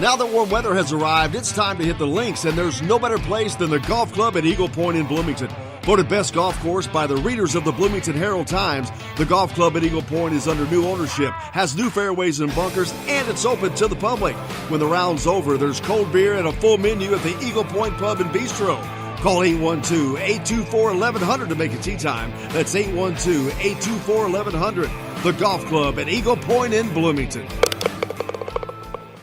Now that warm weather has arrived, it's time to hit the links, and there's no better place than the Golf Club at Eagle Point in Bloomington. Voted best golf course by the readers of the Bloomington Herald-Times, the Golf Club at Eagle Point is under new ownership, has new fairways and bunkers, and it's open to the public. When the round's over, there's cold beer and a full menu at the Eagle Point Pub and Bistro. Call 812-824-1100 to make it tee time. That's 812-824-1100. The Golf Club at Eagle Point in Bloomington.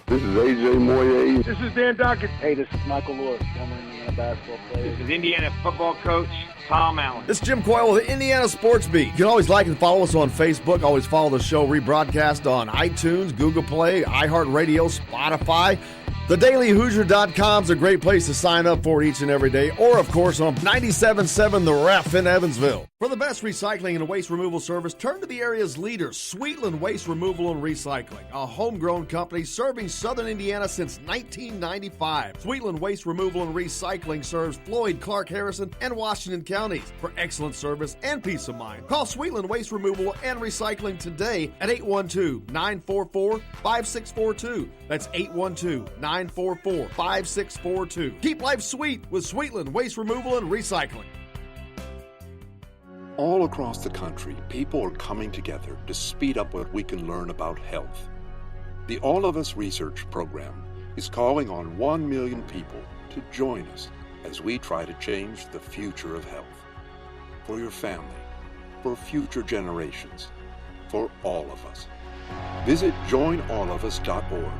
This is AJ Moye. This is Dan Dockett. Hey, this is Michael Lord, former Indiana basketball player. This is Indiana football coach Tom Allen. This is Jim Coyle with the Indiana Sports Beat. You can always like and follow us on Facebook. Always follow the show rebroadcast on iTunes, Google Play, iHeartRadio, Spotify. TheDailyHoosier.com is a great place to sign up for each and every day, or, of course, on 97.7 The Ref in Evansville. For the best recycling and waste removal service, turn to the area's leader, Sweetland Waste Removal and Recycling, a homegrown company serving southern Indiana since 1995. Sweetland Waste Removal and Recycling serves Floyd, Clark, Harrison, and Washington counties. For excellent service and peace of mind, call Sweetland Waste Removal and Recycling today at 812-944-5642. That's 812-944-5642. Keep life sweet with Sweetland Waste Removal and Recycling. All across the country, people are coming together to speed up what we can learn about health. The All of Us Research Program is calling on 1 million people to join us as we try to change the future of health. For your family, for future generations, for all of us. Visit joinallofus.org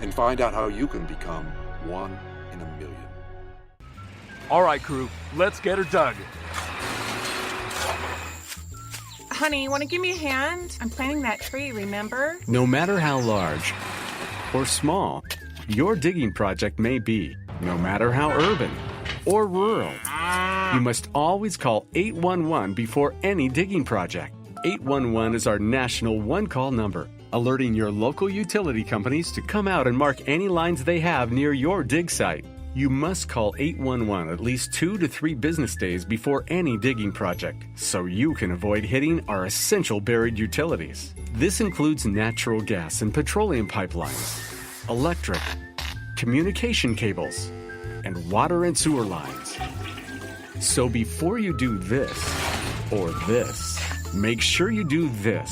and find out how you can become 1 in a million. All right, crew, let's get her dug. Honey, want to give me a hand? I'm planting that tree, remember? No matter how large or small your digging project may be, no matter how urban or rural, you must always call 811 before any digging project. 811 is our national one-call number, alerting your local utility companies to come out and mark any lines they have near your dig site. You must call 811 at least 2 to 3 business days before any digging project, so you can avoid hitting our essential buried utilities. This includes natural gas and petroleum pipelines, electric, communication cables, and water and sewer lines. So before you do this or this, make sure you do this.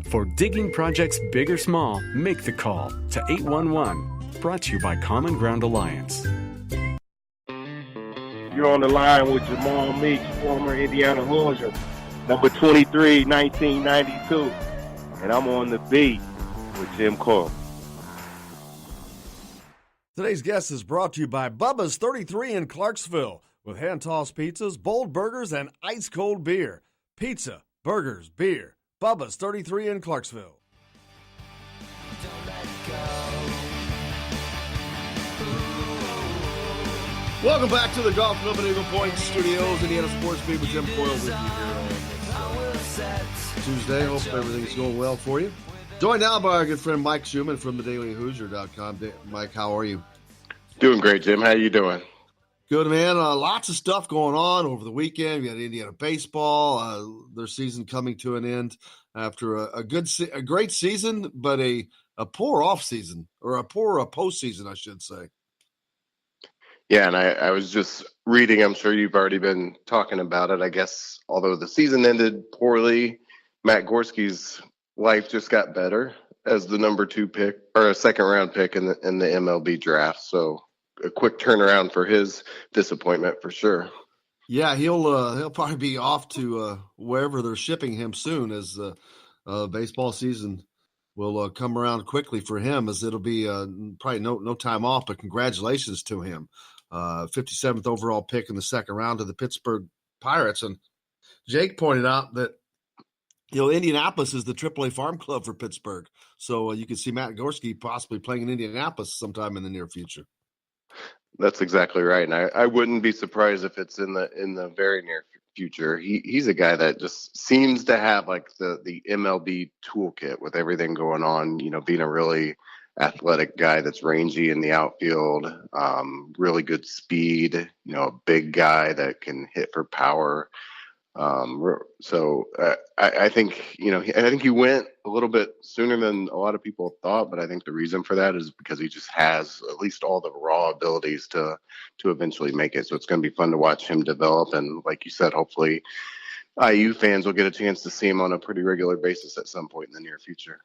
For digging projects big or small, make the call to 811. Brought to you by Common Ground Alliance. You're on the line with Jamal Meeks, former Indiana Hoosier, number 23, 1992. And I'm on the beat with Jim Coyle. Today's guest is brought to you by Bubba's 33 in Clarksville, with hand-tossed pizzas, bold burgers, and ice-cold beer. Pizza, burgers, beer. Bubba's 33 in Clarksville. Welcome back to the Golf Club at Eagle Point Studios, Indiana Sports Beat with Jim Coyle with you here on this Tuesday. Hope everything's going well for you. Joined now by our good friend Mike Schumann from the Daily Hoosier.com. Mike, how are you? Doing great, Jim. How you doing? Good, man. Lots of stuff going on over the weekend. We got Indiana baseball, their season coming to an end after a great season, but a poor off season, or a poor postseason, I should say. Yeah, and I was just reading, I'm sure you've already been talking about it. I guess, although the season ended poorly, Matt Gorski's life just got better as the number 2 pick, or a second-round pick in the MLB draft. So a quick turnaround for his disappointment for sure. Yeah, he'll probably be off to wherever they're shipping him soon, as baseball season will come around quickly for him, as it'll be probably no time off. But congratulations to him. 57th overall pick in the second round of the Pittsburgh Pirates. And Jake pointed out that, Indianapolis is the AAA farm club for Pittsburgh. So you can see Matt Gorski possibly playing in Indianapolis sometime in the near future. That's exactly right. And I wouldn't be surprised if it's in the very near future. He's a guy that just seems to have like the MLB toolkit with everything going on, being a really athletic guy that's rangy in the outfield, really good speed, a big guy that can hit for power. So I think, I think he went a little bit sooner than a lot of people thought, but I think the reason for that is because he just has at least all the raw abilities to eventually make it. So it's going to be fun to watch him develop. And like you said, hopefully IU fans will get a chance to see him on a pretty regular basis at some point in the near future.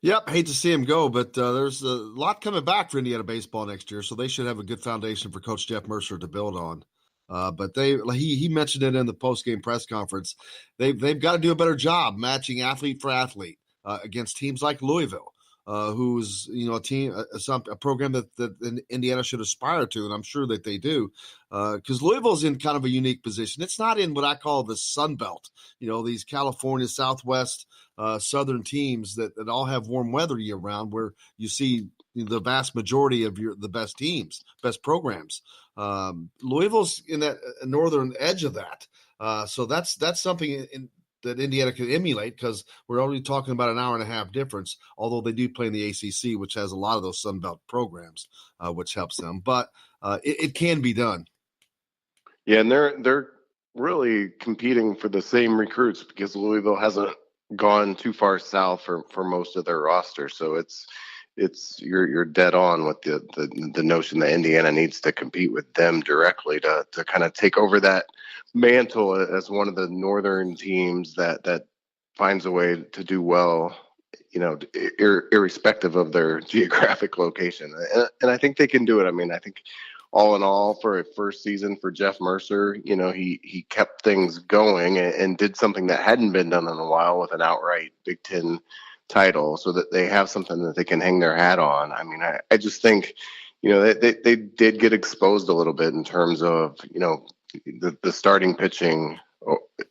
Yep, hate to see him go, but there's a lot coming back for Indiana baseball next year, so they should have a good foundation for Coach Jeff Mercer to build on. But he mentioned it in the post-game press conference. They've got to do a better job matching athlete for athlete against teams like Louisville, who's a program that Indiana should aspire to, and I'm sure that they do, because Louisville's in kind of a unique position. It's not in what I call the Sun Belt, these California, Southwest, Southern teams that all have warm weather year round, where you see the vast majority of the best teams, best programs. Louisville's in that northern edge of that. So that's something that Indiana can emulate, because we're already talking about an hour and a half difference, although they do play in the ACC, which has a lot of those Sun Belt programs, which helps them. But it can be done. Yeah, and they're really competing for the same recruits, because Louisville hasn't gone too far south for most of their roster. So you're dead on with the notion that Indiana needs to compete with them directly to kind of take over that mantle as one of the northern teams that finds a way to do well, irrespective of their geographic location. And I think they can do it. I mean, I think all in all, for a first season for Jeff Mercer, he kept things going and did something that hadn't been done in a while with an outright Big Ten title, so that they have something that they can hang their hat on. I mean, I just think, they did get exposed a little bit in terms of, the starting pitching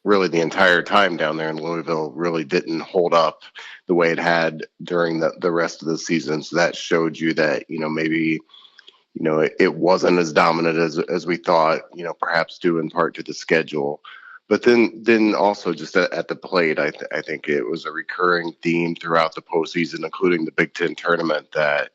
really the entire time down there in Louisville really didn't hold up the way it had during the rest of the season. So that showed you that, maybe, it wasn't as dominant as we thought, perhaps due in part to the schedule. But then also just at the plate, I think it was a recurring theme throughout the postseason, including the Big Ten tournament, that,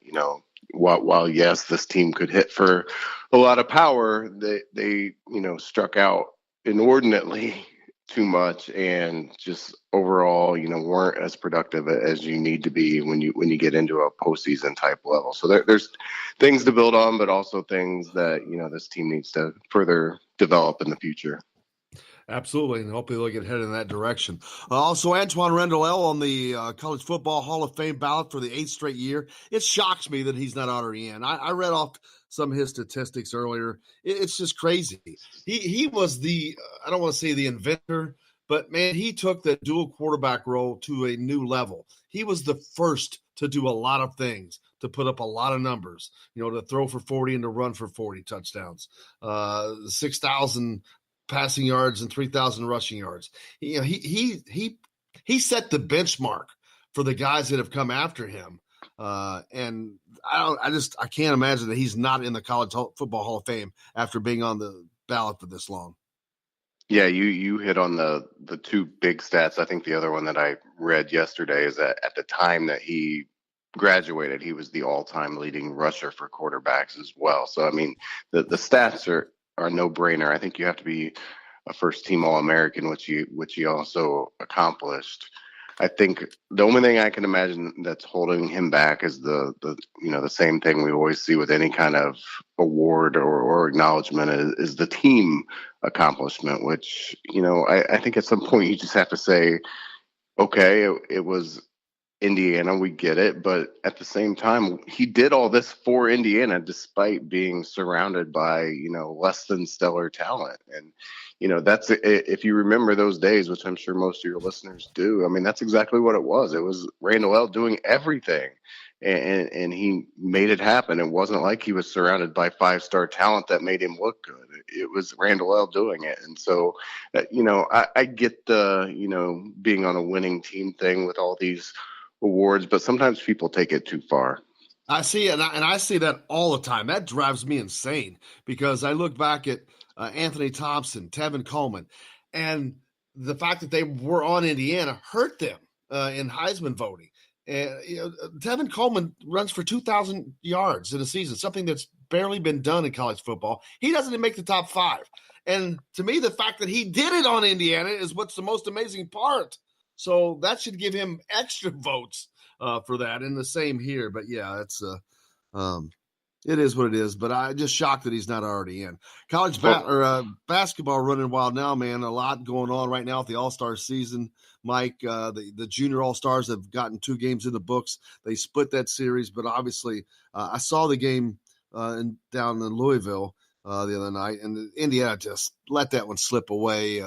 while yes, this team could hit for a lot of power, they struck out inordinately too much and just overall, weren't as productive as you need to be when you get into a postseason type level. So there's things to build on, but also things that, this team needs to further develop in the future. Absolutely, and hopefully they'll get headed in that direction. Also, Antoine Randall on the College Football Hall of Fame ballot for the 8th straight year. It shocks me that he's not already in. I read off some of his statistics earlier. It's just crazy. He was I don't want to say the inventor, but, man, he took the dual quarterback role to a new level. He was the first to do a lot of things, to put up a lot of numbers, to throw for 40 and to run for 40 touchdowns, 6,000 passing yards and 3,000 rushing yards. He set the benchmark for the guys that have come after him. And I can't imagine that he's not in the College Football Hall of Fame after being on the ballot for this long. Yeah, you hit on the two big stats. I think the other one that I read yesterday is that at the time that he graduated, he was the all-time leading rusher for quarterbacks as well. So, I mean, the stats are a no-brainer. I think you have to be a first-team All-American, which he also accomplished. I think the only thing I can imagine that's holding him back is the same thing we always see with any kind of award or acknowledgement is the team accomplishment, which, I think at some point you just have to say, okay, it was Indiana, we get it, but at the same time, he did all this for Indiana despite being surrounded by, less than stellar talent. And, that's, if you remember those days, which I'm sure most of your listeners do, I mean, that's exactly what it was. It was Randall L. doing everything, and he made it happen. It wasn't like he was surrounded by 5-star talent that made him look good. It was Randall L. doing it. And so, I get the, being on a winning team thing with all these awards, but sometimes people take it too far. I see it, and I see that all the time. That drives me insane because I look back at Anthony Thompson, Tevin Coleman, and the fact that they were on Indiana hurt them in Heisman voting. And Tevin Coleman runs for 2,000 yards in a season, something that's barely been done in college football. He doesn't even make the top 5. And to me, the fact that he did it on Indiana is what's the most amazing part. So that should give him extra votes for that, and the same here. But yeah, it's it is what it is. But I'm just shocked that he's not already in. College basketball running wild now, man. A lot going on right now with the All-Star season. Mike, the junior All-Stars have gotten 2 games in the books. They split that series, but obviously I saw the game down in Louisville the other night, and Indiana just let that one slip away.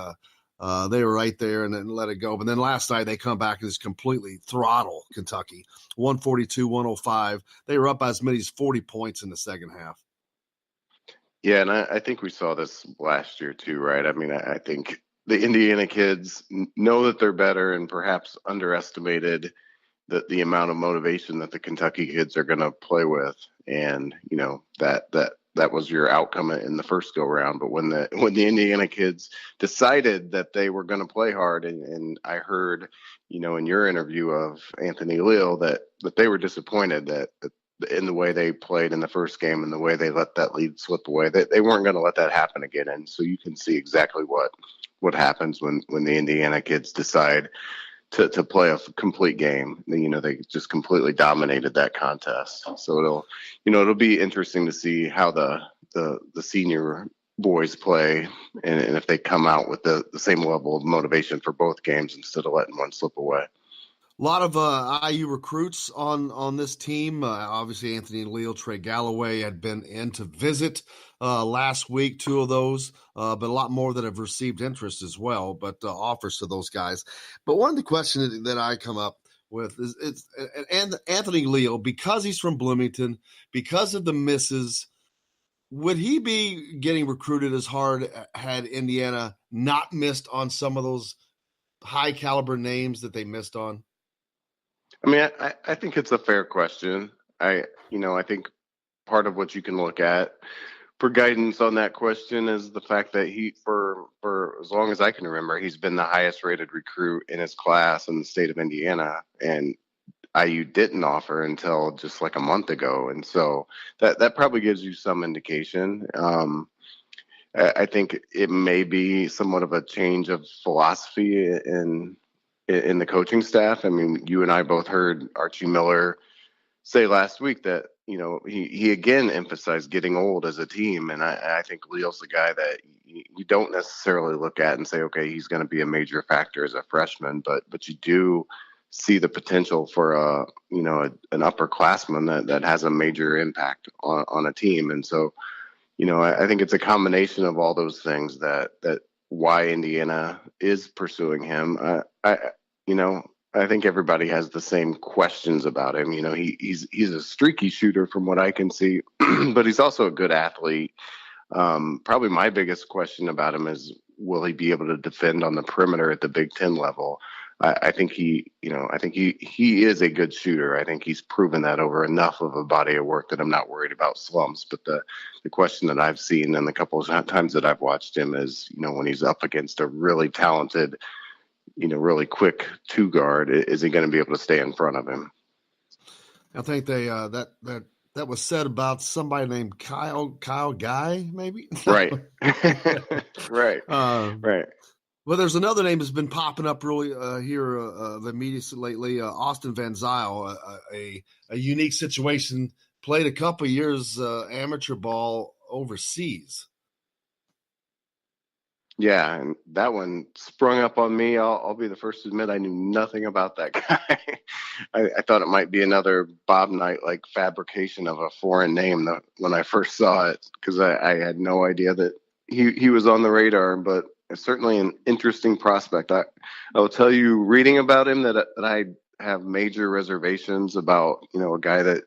They were right there and then let it go. But then last night they come back and just completely throttle Kentucky, 142-105. They were up by as many as 40 points in the second half. Yeah, and I think we saw this last year too, right? I mean, I think the Indiana kids know that they're better and perhaps underestimated the amount of motivation that the Kentucky kids are going to play with. And, that was your outcome in the first go round. But when the Indiana kids decided that they were going to play hard, and I heard, in your interview of Anthony Leal that they were disappointed that in the way they played in the first game and the way they let that lead slip away, that they weren't going to let that happen again. And so you can see exactly what happens when the Indiana kids decide to play a complete game. They just completely dominated that contest. So it'll be interesting to see how the senior boys play and if they come out with the same level of motivation for both games instead of letting one slip away. A lot of IU recruits on this team. Obviously, Anthony Leal, Trey Galloway had been in to visit last week, 2 of those, but a lot more that have received interest as well, but offers to those guys. But one of the questions that I come up with is Anthony Leal, because he's from Bloomington, because of the misses, Would he be getting recruited as hard had Indiana not missed on some of those high caliber names that they missed on? I mean, I think it's a fair question. I think part of what you can look at for guidance on that question is the fact that he, for as long as I can remember, he's been the highest rated recruit in his class in the state of Indiana, and IU didn't offer until just like a month ago. And so that probably gives you some indication. I think it may be somewhat of a change of philosophy in the coaching staff. I mean, you and I both heard Archie Miller say last week that, he again emphasized getting old as a team. And I think Leal's the guy that you don't necessarily look at and say, okay, he's going to be a major factor as a freshman, but you do see the potential for an upperclassman that has a major impact on a team. And so, I think it's a combination of all those things that why Indiana is pursuing him. I think everybody has the same questions about him. He's a streaky shooter from what I can see, but he's also a good athlete. Probably my biggest question about him is, will he be able to defend on the perimeter at the Big Ten level? I think he is a good shooter. I think he's proven that over enough of a body of work that I'm not worried about slumps. But the question that I've seen and the couple of times that I've watched him is, when he's up against a really talented, really quick two guard, is he going to be able to stay in front of him? I think they that was said about somebody named Kyle Guy, maybe. Right. Right. Right. Well, there's another name that's been popping up really here, the media lately, Austin Van Zyl, a unique situation, played a couple of years amateur ball overseas. Yeah, and that one sprung up on me. I'll be the first to admit I knew nothing about that guy. I thought it might be another Bob Knight-like fabrication of a foreign name when I first saw it, because I had no idea that he was on the radar, but it's certainly an interesting prospect. I will tell you, reading about him, that I have major reservations about, a guy that,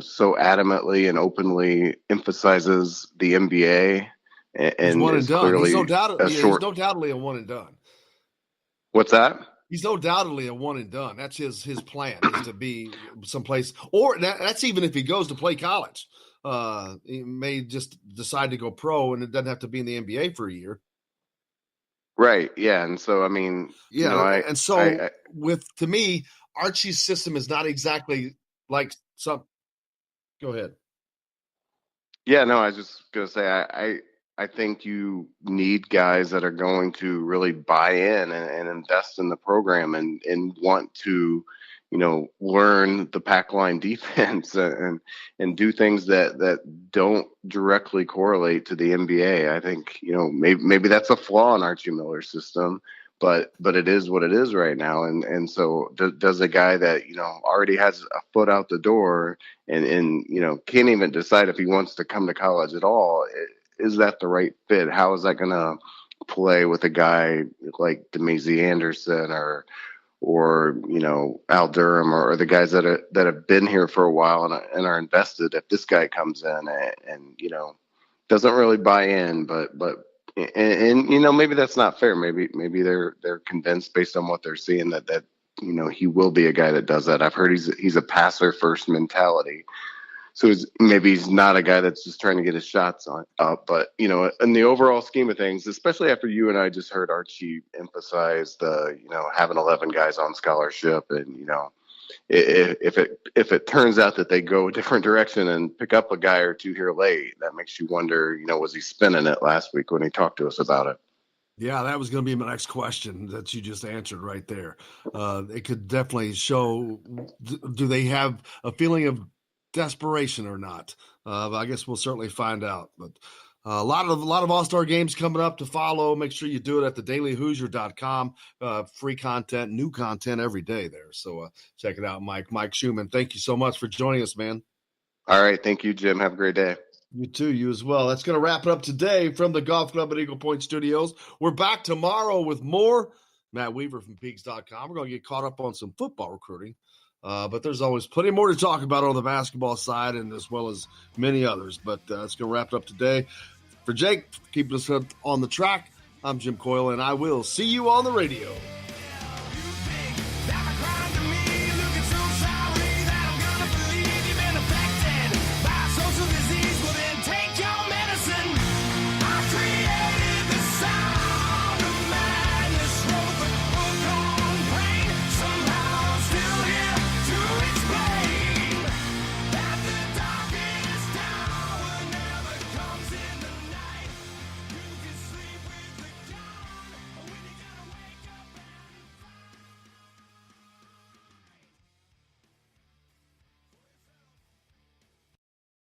so adamantly and openly emphasizes the NBA. And he's one and done. He's undoubtedly a one and done. What's that? He's undoubtedly a one and done. That's his plan, is to be someplace, or that's even if he goes to play college. He may just decide to go pro, and it doesn't have to be in the NBA for a year. Right. Yeah. And so, I mean, to me, Archie's system is not exactly like some. Go ahead. Yeah, no, I was just going to say, I think you need guys that are going to really buy in and invest in the program and want to, learn the pack line defense and do things that don't directly correlate to the NBA. I think, maybe that's a flaw in Archie Miller's system, but it is what it is right now. And so does a guy that, already has a foot out the door and can't even decide if he wants to come to college at all, is that the right fit? How is that going to play with a guy like Demazie Anderson or Al Durham or the guys that have been here for a while and are invested? If this guy comes in and doesn't really buy in, but maybe that's not fair. Maybe they're convinced based on what they're seeing that he will be a guy that does that. I've heard he's a passer first mentality. So maybe he's not a guy that's just trying to get his shots up. But, in the overall scheme of things, especially after you and I just heard Archie emphasize the, having 11 guys on scholarship. And, if it turns out that they go a different direction and pick up a guy or two here late, that makes you wonder, was he spinning it last week when he talked to us about it? Yeah, that was going to be my next question that you just answered right there. It could definitely show, do they have a feeling of desperation or not? I guess we'll certainly find out. But a lot of All-Star games coming up to follow. Make sure you do it at the dailyhoosier.com. Free content, new content every day there. So check it out, Mike Schumann. Thank you so much for joining us, man. All right. Thank you, Jim. Have a great day. You too. You as well. That's going to wrap it up today from the Golf Club at Eagle Point Studios. We're back tomorrow with more. Matt Weaver from Peaks.com. We're going to get caught up on some football recruiting. But there's always plenty more to talk about on the basketball side, and as well as many others. But it's going to wrap it up today. For Jake, keeping us on the track, I'm Jim Coyle, and I will see you on the radio.